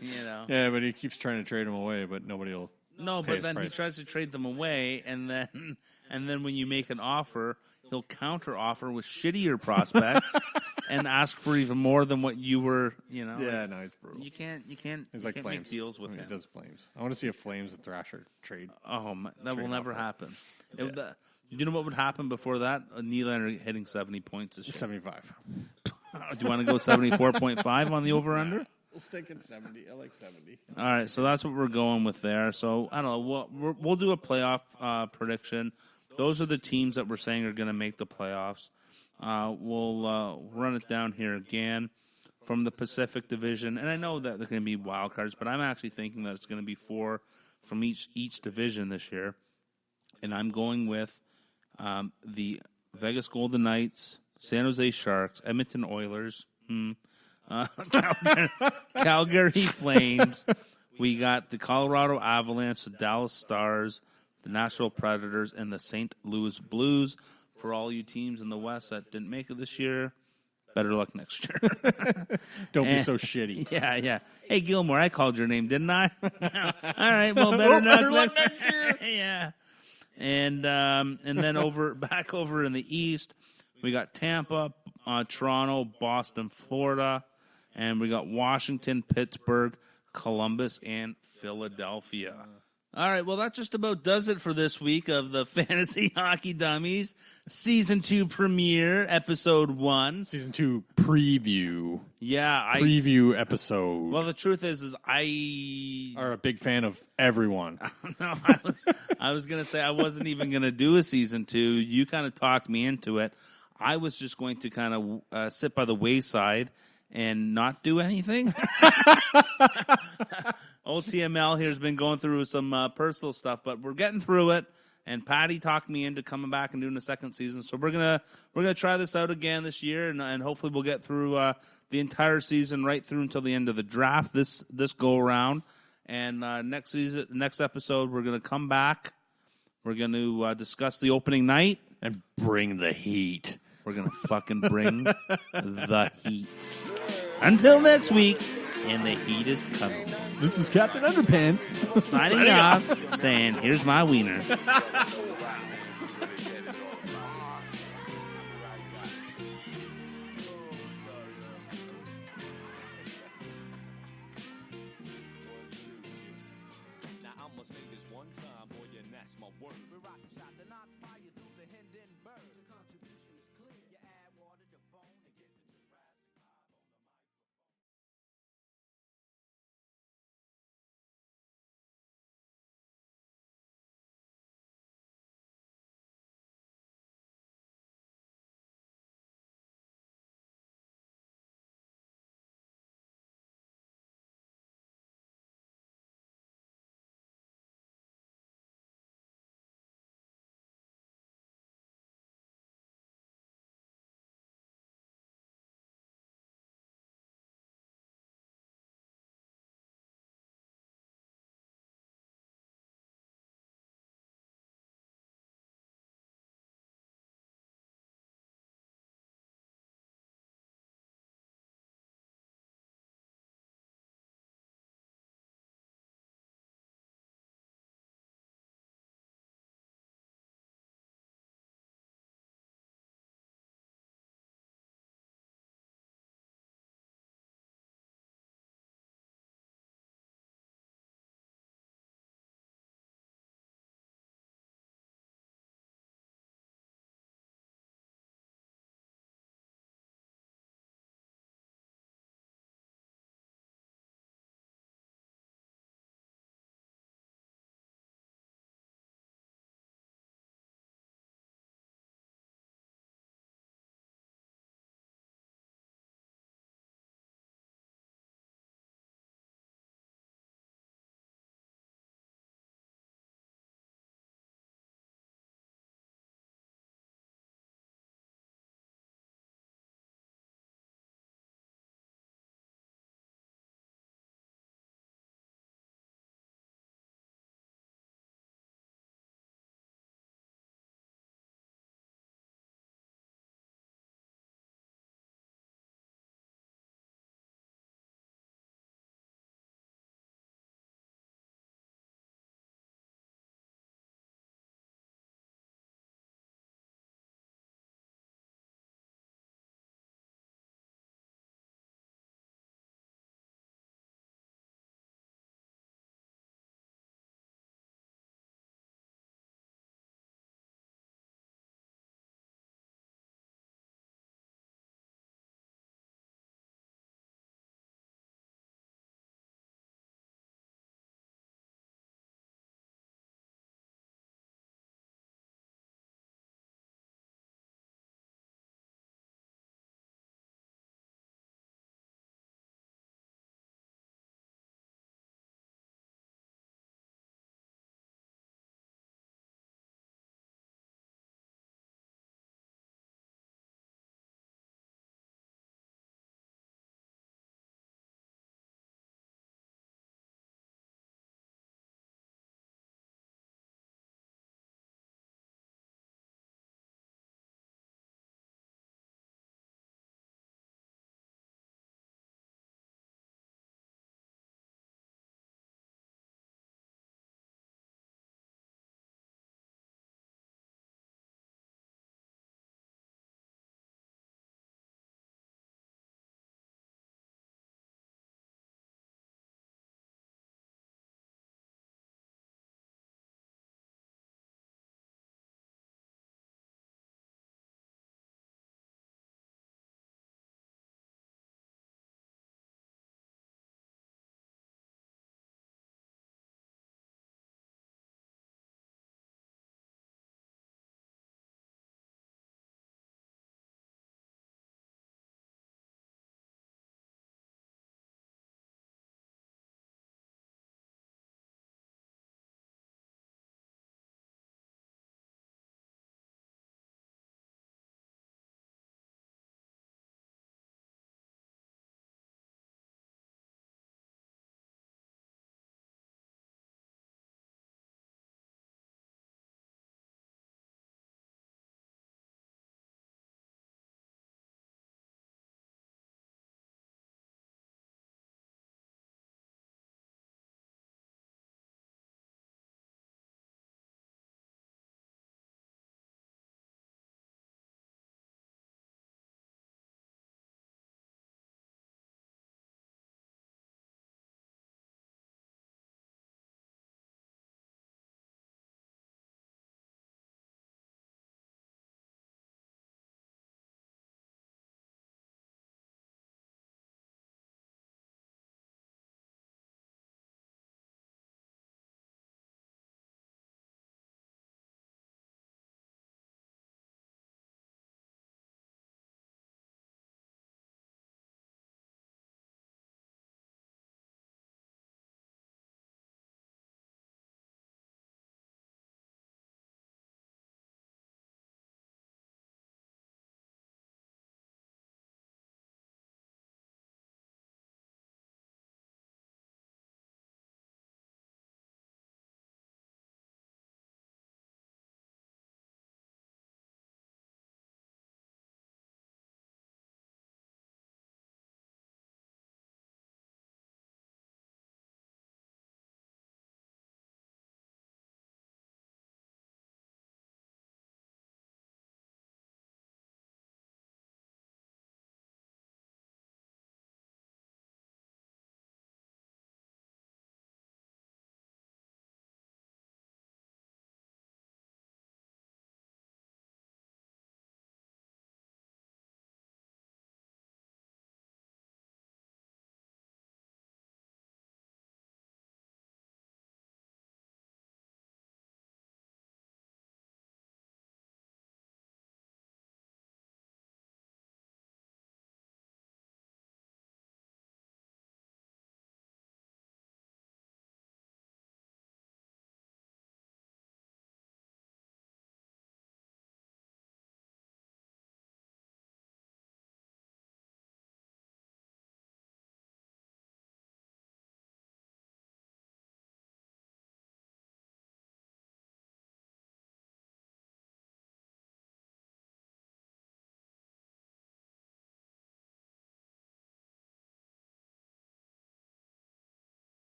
Yeah, but he keeps trying to trade him away, but nobody will. No, but then he tries to trade them away, and then when you make an offer, he'll counter offer with shittier prospects and ask for even more than what you were. Yeah, no, he's brutal. You can't. He's like Flames. Make deals with him. He does Flames. I want to see a Flames and Thrasher trade. Oh, that will never happen. Yeah. You know what would happen before that? Nylander hitting 70 points this year. 75. Do you want to go 74.5 on the over-under? We'll stick at 70. I like 70. All right, so that's what we're going with there. So, I don't know. We'll do a playoff prediction. Those are the teams that we're saying are going to make the playoffs. We'll run it down here again from the Pacific Division. And I know that there are going to be wild cards, but I'm actually thinking that it's going to be 4 from each division this year. And I'm going with the Vegas Golden Knights, San Jose Sharks, Edmonton Oilers, Calgary Flames. We got the Colorado Avalanche, the Dallas Stars, the Nashville Predators, and the St. Louis Blues. For all you teams in the West that didn't make it this year, better luck next year. Don't be so shitty. Yeah. Hey, Gilmore, I called your name, didn't I? All right, well, better luck next year. Yeah. And then back over in the East, we got Tampa, Toronto, Boston, Florida, and we got Washington, Pittsburgh, Columbus, and Philadelphia. All right, well, that just about does it for this week of the Fantasy Hockey Dummies Season 2 premiere, Episode 1. Season 2 preview. Yeah. Preview episode. Well, the truth is I... are a big fan of everyone. No, I was going to say I wasn't even going to do a Season 2. You kind of talked me into it. I was just going to kind of sit by the wayside and not do anything. Old TML here has been going through some personal stuff, but we're getting through it. And Patty talked me into coming back and doing a second season, so we're gonna try this out again this year, and hopefully we'll get through the entire season right through until the end of the draft this go around. And next episode, we're gonna come back. We're gonna discuss the opening night and bring the heat. We're gonna fucking bring the heat. Until next week, and the heat is coming. This is Captain Underpants signing off, saying, "Here's my wiener." Now I'm gonna say this one time, boy, and that's my word.